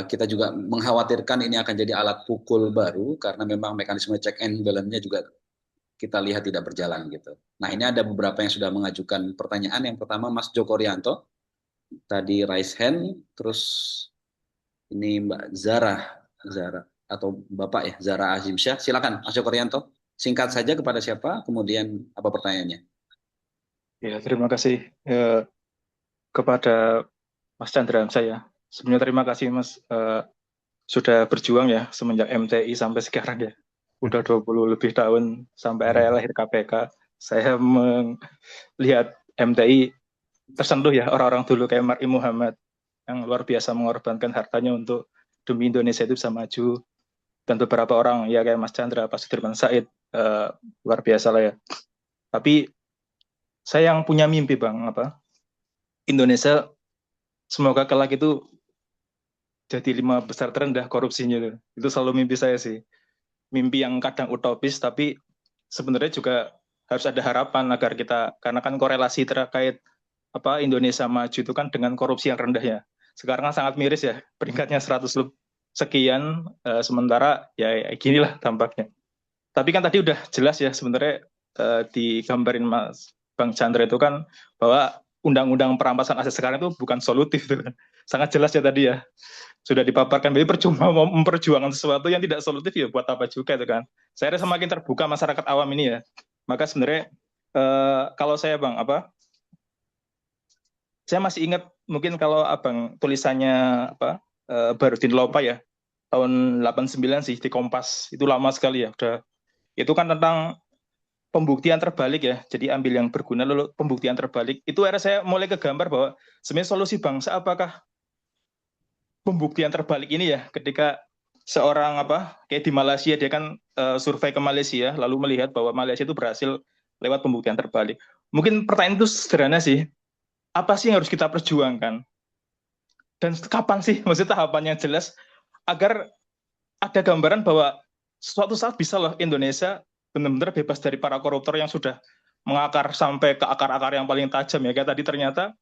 kita juga mengkhawatirkan ini akan jadi alat pukul baru karena memang mekanisme check and balance-nya juga kita lihat tidak berjalan gitu. Nah, ini ada beberapa yang sudah mengajukan pertanyaan. Yang pertama Mas Joko Rianto, tadi raise hand, terus ini Mbak Zara atau Bapak ya, Zara Azimsyah. Silakan Mas Joko Rianto, singkat saja kepada siapa, kemudian apa pertanyaannya? Ya, terima kasih kepada Mas Chandra saya. Sebenarnya terima kasih Mas sudah berjuang ya semenjak MTI sampai sekarang ya. Udah 20 lebih tahun sampai area lahir KPK. Saya melihat MTI tersentuh ya orang-orang dulu kayak Mar'i Muhammad yang luar biasa mengorbankan hartanya untuk demi Indonesia itu bisa maju. Dan beberapa orang ya kayak Mas Chandra, Pak Sudirman Said, luar biasa lah ya. Tapi saya yang punya mimpi Bang, Indonesia semoga kelak itu jadi 5 besar terendah korupsinya. Itu selalu mimpi saya sih. Mimpi yang kadang utopis, tapi sebenarnya juga harus ada harapan agar kita, karena kan korelasi terkait Indonesia maju itu kan dengan korupsi yang rendah ya. Sekarang kan sangat miris ya, peringkatnya 100 sekian, sementara ya ginilah tampaknya. Tapi kan tadi udah jelas ya sebenarnya digambarin Mas Bang Chandra itu kan bahwa undang-undang perampasan aset sekarang itu bukan solutif tuh. Sangat jelas ya tadi ya. Sudah dipaparkan, jadi percuma mau memperjuangkan sesuatu yang tidak solutif ya buat apa juga itu kan. Saya semakin terbuka masyarakat awam ini ya. Maka sebenarnya kalau saya Bang saya masih ingat mungkin kalau Abang tulisannya Barudin Lopa ya tahun 89 sih di Kompas. Itu lama sekali ya. Udah itu kan tentang pembuktian terbalik ya. Jadi ambil yang berguna lalu pembuktian terbalik. Itu era saya mulai kegambar bahwa sebenarnya solusi bangsa apakah pembuktian terbalik ini ya, ketika seorang kayak di Malaysia dia kan survei ke Malaysia lalu melihat bahwa Malaysia itu berhasil lewat pembuktian terbalik. Mungkin pertanyaan itu sederhana sih. Apa sih yang harus kita perjuangkan? Dan kapan sih maksudnya tahapan yang jelas agar ada gambaran bahwa suatu saat bisa loh Indonesia benar-benar bebas dari para koruptor yang sudah mengakar sampai ke akar-akar yang paling tajam ya. Kayak tadi ternyata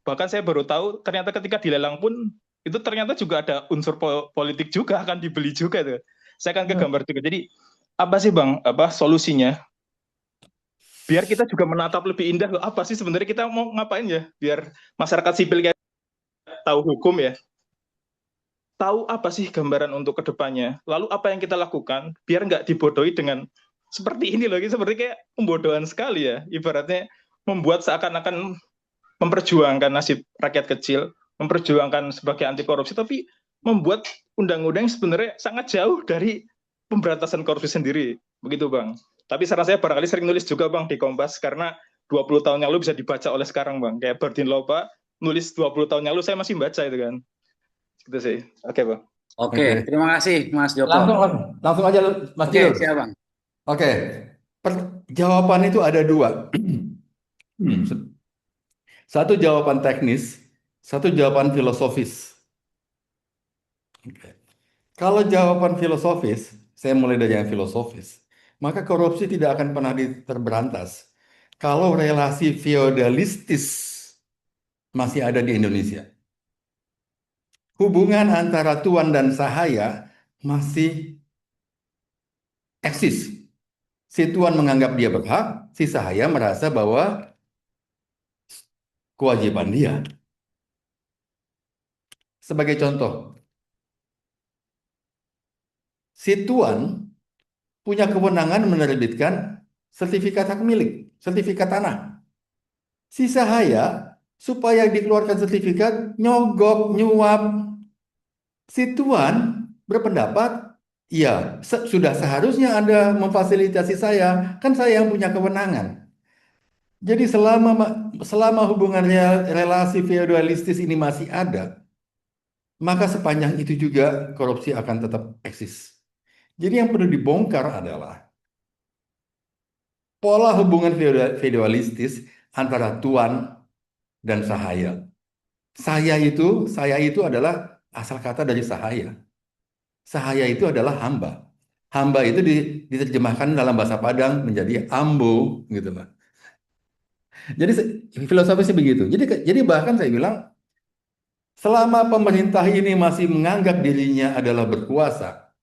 bahkan saya baru tahu ternyata ketika dilelang pun itu ternyata juga ada unsur politik juga, akan dibeli juga tuh. Saya akan ke gambar juga. Jadi apa sih Bang solusinya? Biar kita juga menatap lebih indah loh. Apa sih sebenarnya kita mau ngapain ya? Biar masyarakat sipil kayak tahu hukum ya. Tahu apa sih gambaran untuk kedepannya. Lalu apa yang kita lakukan biar nggak dibodohi dengan seperti ini loh. Seperti kayak pembodohan sekali ya. Ibaratnya membuat seakan-akan memperjuangkan nasib rakyat kecil, memperjuangkan sebagai anti korupsi, tapi membuat undang-undang yang sebenarnya sangat jauh dari pemberantasan korupsi sendiri. Begitu Bang. Tapi saran saya barangkali sering nulis juga Bang di Kompas, karena 20 tahun yang lalu bisa dibaca oleh sekarang Bang. Kayak Barudin Lopa, nulis 20 tahun yang lalu saya masih baca itu kan. Gitu sih. Oke Bang. Oke, terima kasih Mas Joko. Langsung aja Mas Oke, Jilur. siap Bang. Oke, jawaban itu ada dua. Satu jawaban teknis, satu jawaban filosofis. Oke. Kalau jawaban filosofis, saya mulai dari yang filosofis, maka korupsi tidak akan pernah terberantas kalau relasi feodalistis masih ada di Indonesia. Hubungan antara tuan dan sahaya masih eksis. Si tuan menganggap dia berhak, si sahaya merasa bahwa kewajiban dia. Sebagai contoh, si tuan punya kewenangan menerbitkan sertifikat hak milik, sertifikat tanah. Si sahaya supaya dikeluarkan sertifikat nyogok, nyuap. Si tuan berpendapat, ya sudah seharusnya Anda memfasilitasi saya, kan saya yang punya kewenangan. Jadi selama hubungan relasi feodalistis ini masih ada, maka sepanjang itu juga korupsi akan tetap eksis. Jadi yang perlu dibongkar adalah pola hubungan feodalistis antara tuan dan sahaya. Saya itu adalah asal kata dari sahaya. Sahaya itu adalah hamba. Hamba itu diterjemahkan dalam bahasa Padang menjadi ambo, gitu lah. Jadi filosofisnya begitu. Jadi bahkan saya bilang, selama pemerintah ini masih menganggap dirinya adalah berkuasa,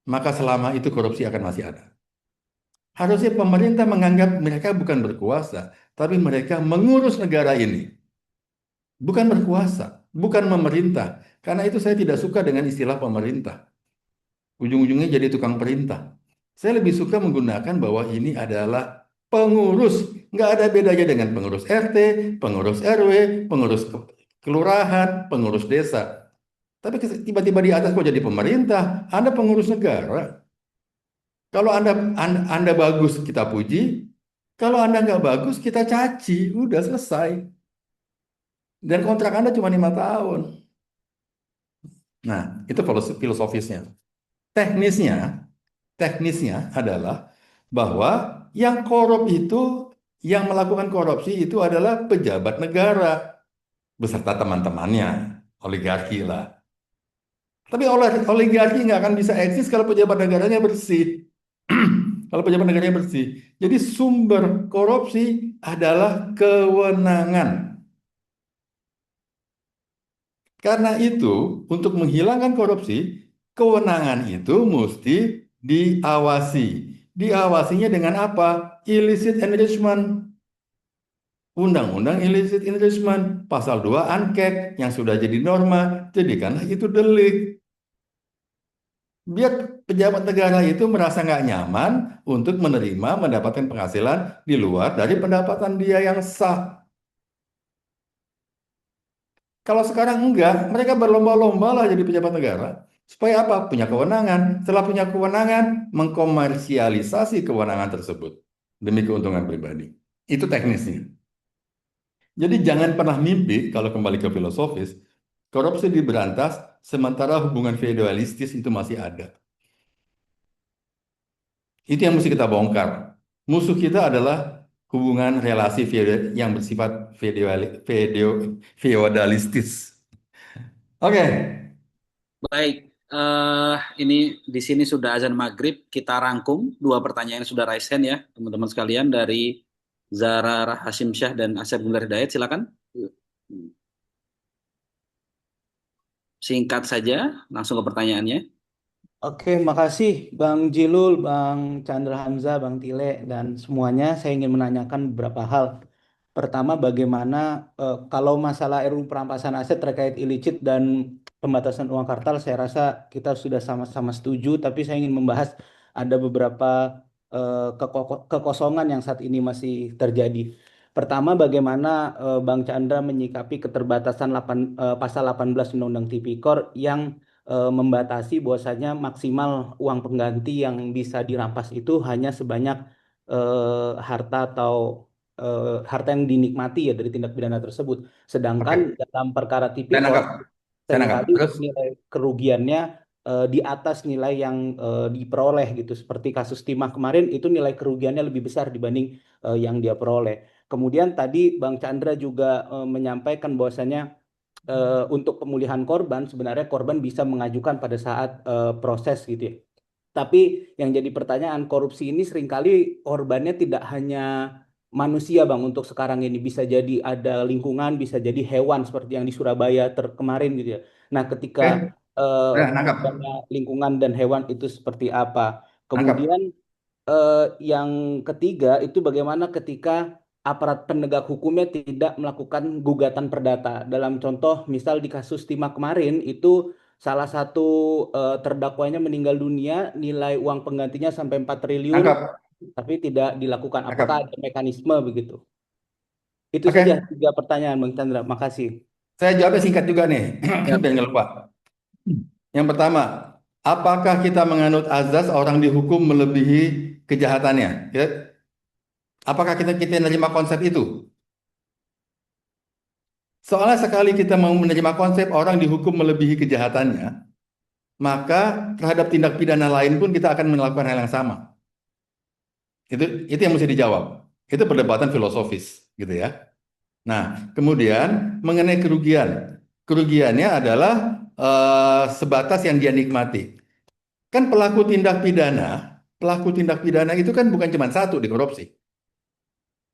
maka selama itu korupsi akan masih ada. Harusnya pemerintah menganggap mereka bukan berkuasa, tapi mereka mengurus negara ini, bukan berkuasa, bukan memerintah. Karena itu saya tidak suka dengan istilah pemerintah. Ujung-ujungnya jadi tukang perintah. Saya lebih suka menggunakan bahwa ini adalah pengurus. Nggak ada bedanya dengan pengurus RT, pengurus RW, pengurus kelurahan, pengurus desa. Tapi tiba-tiba di atas kok jadi pemerintah, Anda pengurus negara. Kalau Anda bagus, kita puji. Kalau Anda nggak bagus, kita caci. Udah selesai. Dan kontrak Anda cuma 5 tahun. Nah, itu filosofisnya. Teknisnya adalah bahwa yang korup itu, yang melakukan korupsi itu adalah pejabat negara beserta teman-temannya, oligarki lah. Tapi oligarki nggak akan bisa eksis kalau pejabat negaranya bersih. Kalau pejabat negaranya bersih. Jadi sumber korupsi adalah kewenangan. Karena itu, untuk menghilangkan korupsi, kewenangan itu mesti diawasi. Diawasinya dengan apa? Illicit enrichment. Undang-undang illicit enrichment, pasal 2 ANKEK yang sudah jadi norma, jadikanlah itu delik. Biar pejabat negara itu merasa nggak nyaman untuk menerima mendapatkan penghasilan di luar dari pendapatan dia yang sah. Kalau sekarang enggak, mereka berlomba-lomba lah jadi pejabat negara. Supaya apa? Punya kewenangan. Setelah punya kewenangan, mengkomersialisasi kewenangan tersebut demi keuntungan pribadi. Itu teknisnya. Jadi jangan pernah mimpi, kalau kembali ke filosofis, korupsi diberantas, sementara hubungan feudalistis itu masih ada. Itu yang mesti kita bongkar. Musuh kita adalah hubungan relasi yang bersifat feudalistis. Oke. Baik, ini di sini sudah azan maghrib. Kita rangkum 2 pertanyaan yang sudah raise hand ya, teman-teman sekalian, dari Zara Hashim Syah dan Asep Gunnar Hidayat. Silakan. Singkat saja, langsung ke pertanyaannya. Oke, makasih Bang Jilul, Bang Chandra Hamzah, Bang Tile, dan semuanya. Saya ingin menanyakan beberapa hal. Pertama, bagaimana kalau masalah RUU perampasan aset terkait illicit dan pembatasan uang kartal, saya rasa kita sudah sama-sama setuju, tapi saya ingin membahas ada beberapa kekosongan yang saat ini masih terjadi. Pertama, bagaimana Bang Chandra menyikapi keterbatasan pasal 18 Undang-Undang Tipikor yang membatasi bahwasanya maksimal uang pengganti yang bisa dirampas itu hanya sebanyak harta yang dinikmati ya dari tindak pidana tersebut. Sedangkan dalam perkara Saya tipikor nangkap. seringkali Terus, nilai kerugiannya di atas nilai yang diperoleh gitu. Seperti kasus Timah kemarin itu nilai kerugiannya lebih besar dibanding yang dia peroleh. Kemudian tadi Bang Chandra juga menyampaikan bahwasanya untuk pemulihan korban sebenarnya korban bisa mengajukan pada saat proses gitu ya. Tapi yang jadi pertanyaan, korupsi ini seringkali korbannya tidak hanya manusia Bang untuk sekarang ini, bisa jadi ada lingkungan, bisa jadi hewan seperti yang di Surabaya kemarin gitu ya. Nah, ketika nangkap. korbannya lingkungan dan hewan itu seperti apa? Nangkap. Kemudian yang ketiga itu bagaimana ketika aparat penegak hukumnya tidak melakukan gugatan perdata. Dalam contoh, misal di kasus Timah kemarin itu salah satu terdakwanya meninggal dunia, nilai uang penggantinya sampai 4 triliun, Nangkap. tapi tidak dilakukan. Nangkap. Apakah ada mekanisme begitu? Itu Oke. saja 3 pertanyaan, Bang Chandra. Makasih. Saya jawabnya singkat juga nih, biar nggak lupa. Yang pertama, apakah kita menganut azas orang dihukum melebihi kejahatannya? Apakah kita menerima konsep itu? Soalnya sekali kita mau menerima konsep orang dihukum melebihi kejahatannya, maka terhadap tindak pidana lain pun kita akan melakukan hal yang sama. Itu yang mesti dijawab. Itu perdebatan filosofis, gitu ya. Nah, kemudian mengenai kerugian. Kerugiannya adalah sebatas yang dia nikmati. Kan pelaku tindak pidana itu kan bukan cuma satu di korupsi.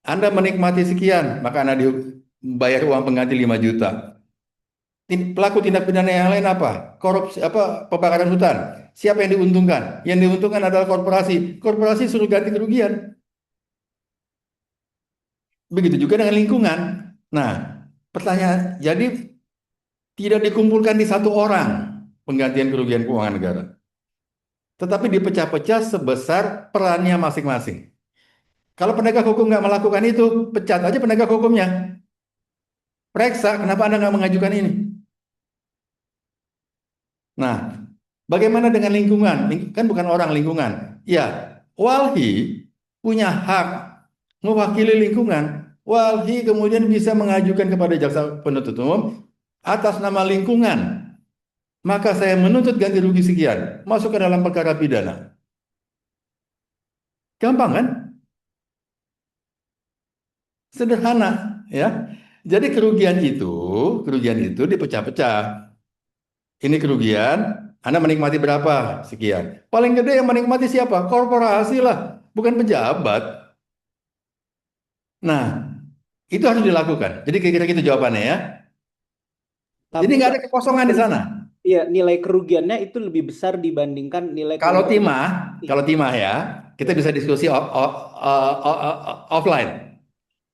Anda menikmati sekian, maka Anda dibayar uang pengganti 5 juta. Pelaku tindak pidana yang lain apa? Korupsi, apa, pembakaran hutan. Siapa yang diuntungkan? Yang diuntungkan adalah korporasi. Korporasi suruh ganti kerugian. Begitu juga dengan lingkungan. Nah, pertanyaan, jadi tidak dikumpulkan di satu orang penggantian kerugian keuangan negara, tetapi dipecah-pecah sebesar perannya masing-masing. Kalau penegak hukum nggak melakukan itu, pecat aja penegak hukumnya. Periksa, kenapa Anda nggak mengajukan ini? Nah, bagaimana dengan lingkungan? Kan bukan orang, lingkungan. Ya, Walhi punya hak mewakili lingkungan. Walhi kemudian bisa mengajukan kepada jaksa penuntut umum atas nama lingkungan. Maka saya menuntut ganti rugi sekian. Masuk ke dalam perkara pidana. Gampang kan? Sederhana, ya. Jadi kerugian itu dipecah-pecah. Ini kerugian, Anda menikmati berapa? Sekian. Paling gede yang menikmati siapa? Korporasi lah, bukan pejabat. Nah, itu harus dilakukan. Jadi kira-kira gitu jawabannya ya. Jadi Tapi nggak ada kekosongan di sana. iya, nilai kerugiannya itu lebih besar dibandingkan nilai Kalau keuntungan. timah ya, kita bisa diskusi offline.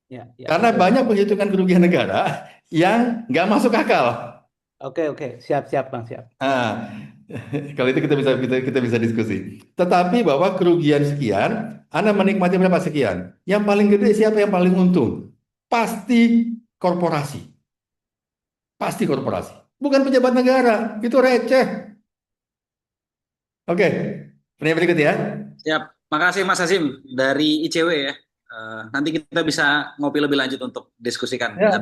Ya, ya. Karena banyak perhitungan kerugian negara yang nggak masuk akal. Oke, siap Bang, siap. Nah, kalau itu kita bisa diskusi. Tetapi bahwa kerugian sekian, Anda menikmati berapa sekian? Yang paling gede siapa yang paling untung? Pasti korporasi. Pasti korporasi. Bukan pejabat negara. Itu receh. Oke. Pertanyaan berikut ya. Siap. Makasih Mas Hasim dari ICW ya. Nanti kita bisa ngopi lebih lanjut untuk diskusikan. Ya.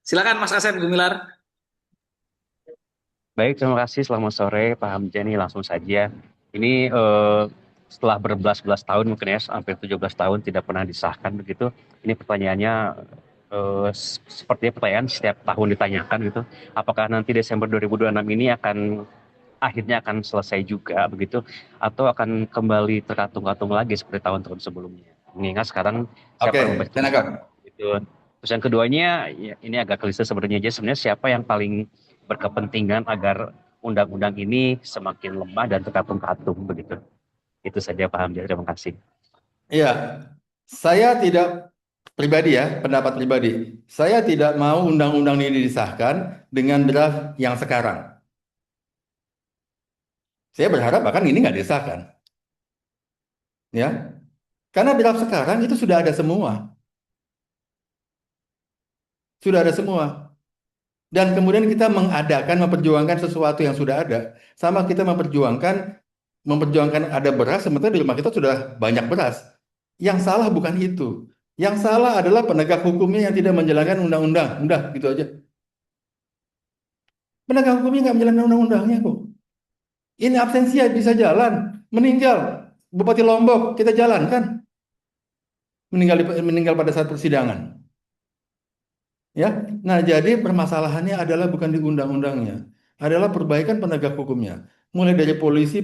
Silakan Mas Asep Gumilar. Baik, terima kasih. Selamat sore, Pak Hamjani. Langsung saja. Ini setelah berbelas-belas tahun mungkin ya, hampir 17 tahun tidak pernah disahkan begitu. Ini pertanyaannya seperti pertanyaan setiap tahun ditanyakan gitu. Apakah nanti Desember 2026 ini akhirnya akan selesai juga begitu, atau akan kembali terkatung-katung lagi seperti tahun-tahun sebelumnya? Mengingat sekarang siapa yang membaca itu. Terus yang keduanya, ya, ini agak klise sebenarnya aja. Sebenarnya siapa yang paling berkepentingan agar undang-undang ini semakin lemah dan terkatung-katung begitu? Itu saja Pak Hamzah, terima kasih. Iya, saya tidak pribadi ya, pendapat pribadi. Saya tidak mau undang-undang ini disahkan dengan draft yang sekarang. Saya berharap bahkan ini nggak disahkan. Ya, karena draft sekarang itu sudah ada semua. Sudah ada semua. Dan kemudian kita memperjuangkan sesuatu yang sudah ada. Sama kita memperjuangkan ada beras, sementara di rumah kita sudah banyak beras. Yang salah bukan itu. Yang salah adalah penegak hukumnya yang tidak menjalankan undang-undang. Udah, gitu aja. Penegak hukumnya nggak menjalankan undang-undangnya kok. Ini absensi bisa jalan. Meninggal. Bupati Lombok, kita jalankan. Meninggal pada saat persidangan. Ya, nah jadi permasalahannya adalah bukan di undang-undangnya, adalah perbaikan penegak hukumnya. Mulai dari polisi,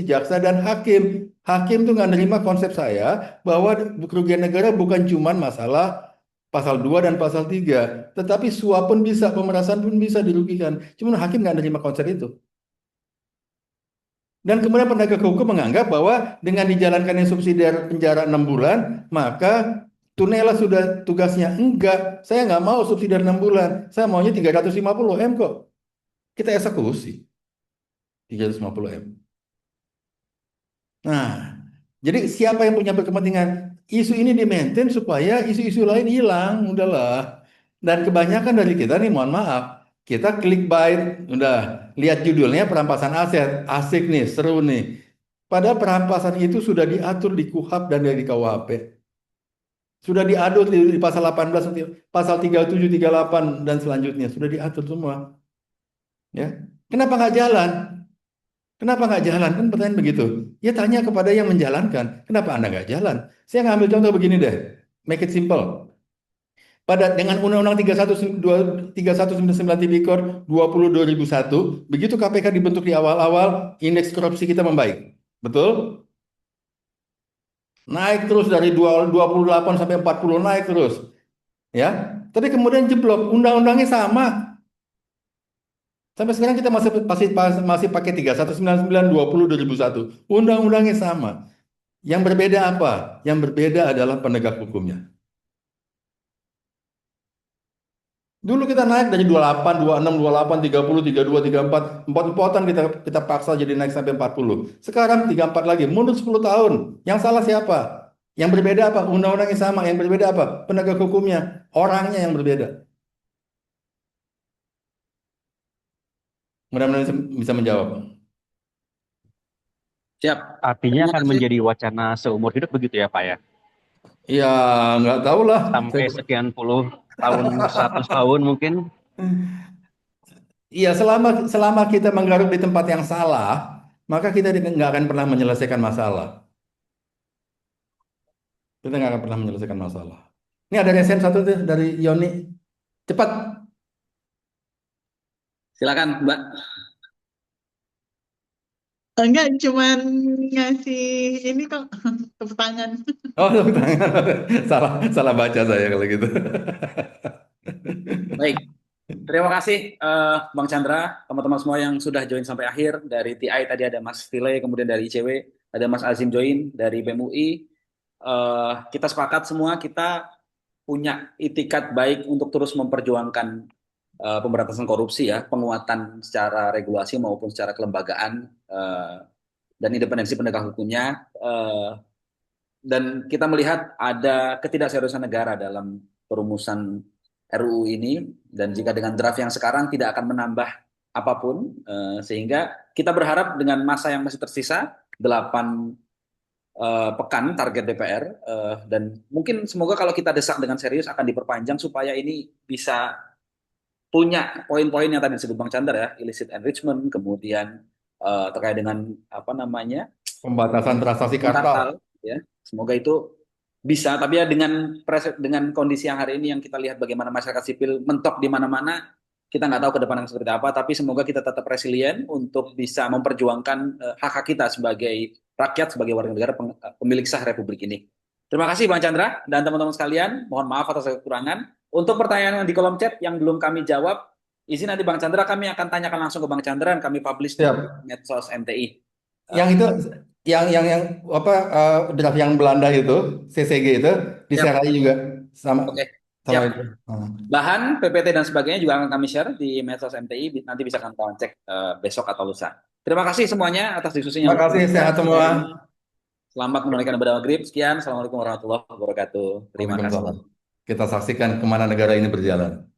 jaksa dan hakim. Hakim tuh nggak nerima konsep saya bahwa kerugian negara bukan cuma masalah pasal 2 dan pasal 3, tetapi suap pun bisa, pemerasan pun bisa dirugikan. Cuma hakim nggak nerima konsep itu. Dan kemudian penegak hukum menganggap bahwa dengan dijalankannya subsidiar penjara 6 bulan, maka Tunela sudah tugasnya. Enggak, saya nggak mau subsidiar 6 bulan. Saya maunya 350 M kok. Kita eksekusi. 350 M. Nah, jadi siapa yang punya berkepentingan? Isu ini di-maintain supaya isu-isu lain hilang. Udahlah. Dan kebanyakan dari kita nih, mohon maaf. Kita clickbait, udah. Lihat judulnya perampasan aset. Asik nih, seru nih. Padahal perampasan itu sudah diatur di KUHP dan di KUHP. Sudah diatur di pasal 18, pasal 37, 38 dan selanjutnya sudah diatur semua. Ya, kenapa nggak jalan? Kenapa nggak jalan? Kan pertanyaan begitu. Ya tanya kepada yang menjalankan. Kenapa Anda nggak jalan? Saya ngambil contoh begini deh. Make it simple. Dengan Undang-Undang 3199 Tipikor 20/2001, begitu KPK dibentuk di awal-awal, indeks korupsi kita membaik. Betul? Naik terus dari 28 sampai 40 naik terus. Ya. Tapi kemudian jeblok, undang-undangnya sama. Sampai sekarang kita masih pakai 3199/20 2001. Undang-undangnya sama. Yang berbeda apa? Yang berbeda adalah penegak hukumnya. Dulu kita naik dari 28, 26, 28, 30, 32, 34, empot-empotan kita paksa jadi naik sampai 40. Sekarang 34 lagi, mundur 10 tahun. Yang salah siapa? Yang berbeda apa? Undang-undangnya sama. Yang berbeda apa? Penegak hukumnya. Orangnya yang berbeda. Mudah-mudahan bisa menjawab. Siap. Artinya Terima akan kasih. menjadi wacana seumur hidup begitu ya Pak ya? Ya, nggak tahu lah. Sampai sekian puluh tahun, 100 tahun mungkin. Iya, selama kita menggaruk di tempat yang salah, maka kita nggak akan pernah menyelesaikan masalah. Kita nggak akan pernah menyelesaikan masalah. Ini ada resen satu tuh dari Yoni. Cepat. Silakan, Mbak. Enggak, cuman ngasih ini kok tepuk tangan. Oh, tepuk tangan. Salah baca saya kalau gitu. Baik. Terima kasih Bang Chandra, teman-teman semua yang sudah join sampai akhir. Dari TI tadi ada Mas Tile, kemudian dari ICW, ada Mas Azim join dari BEM UI. Kita sepakat semua kita punya itikat baik untuk terus memperjuangkan pemberantasan korupsi ya, penguatan secara regulasi maupun secara kelembagaan dan independensi penegak hukumnya. Dan kita melihat ada ketidakseriusan negara dalam perumusan RUU ini, dan jika dengan draft yang sekarang tidak akan menambah apapun, sehingga kita berharap dengan masa yang masih tersisa 8 pekan target DPR, dan mungkin semoga kalau kita desak dengan serius akan diperpanjang supaya ini bisa punya poin-poin yang tadi disebut Bang Chandra ya, illicit enrichment, kemudian terkait dengan apa namanya Pembatasan transaksi kartal. Ya, semoga itu bisa, tapi ya dengan kondisi yang hari ini yang kita lihat bagaimana masyarakat sipil mentok di mana-mana, kita nggak tahu ke depan yang seperti apa, tapi semoga kita tetap resilient untuk bisa memperjuangkan hak-hak kita sebagai rakyat, sebagai warga negara pemilik sah Republik ini. Terima kasih Bang Chandra dan teman-teman sekalian, mohon maaf atas kekurangan. Untuk pertanyaan yang di kolom chat yang belum kami jawab, izin nanti Bang Chandra kami akan tanyakan langsung ke Bang Chandra dan kami publish di medsos MTI. Yang itu yang apa draft yang Belanda itu CCG itu diserai juga sama sama itu. Bahan PPT dan sebagainya juga akan kami share di medsos MTI, nanti bisa kalian cek besok atau lusa. Terima kasih semuanya atas diskusinya. Terima kasih, sehat semua. Selamat menunaikan ibadah maghrib. Sekian, assalamualaikum warahmatullahi wabarakatuh. Terima kasih. Kita saksikan kemana negara ini berjalan.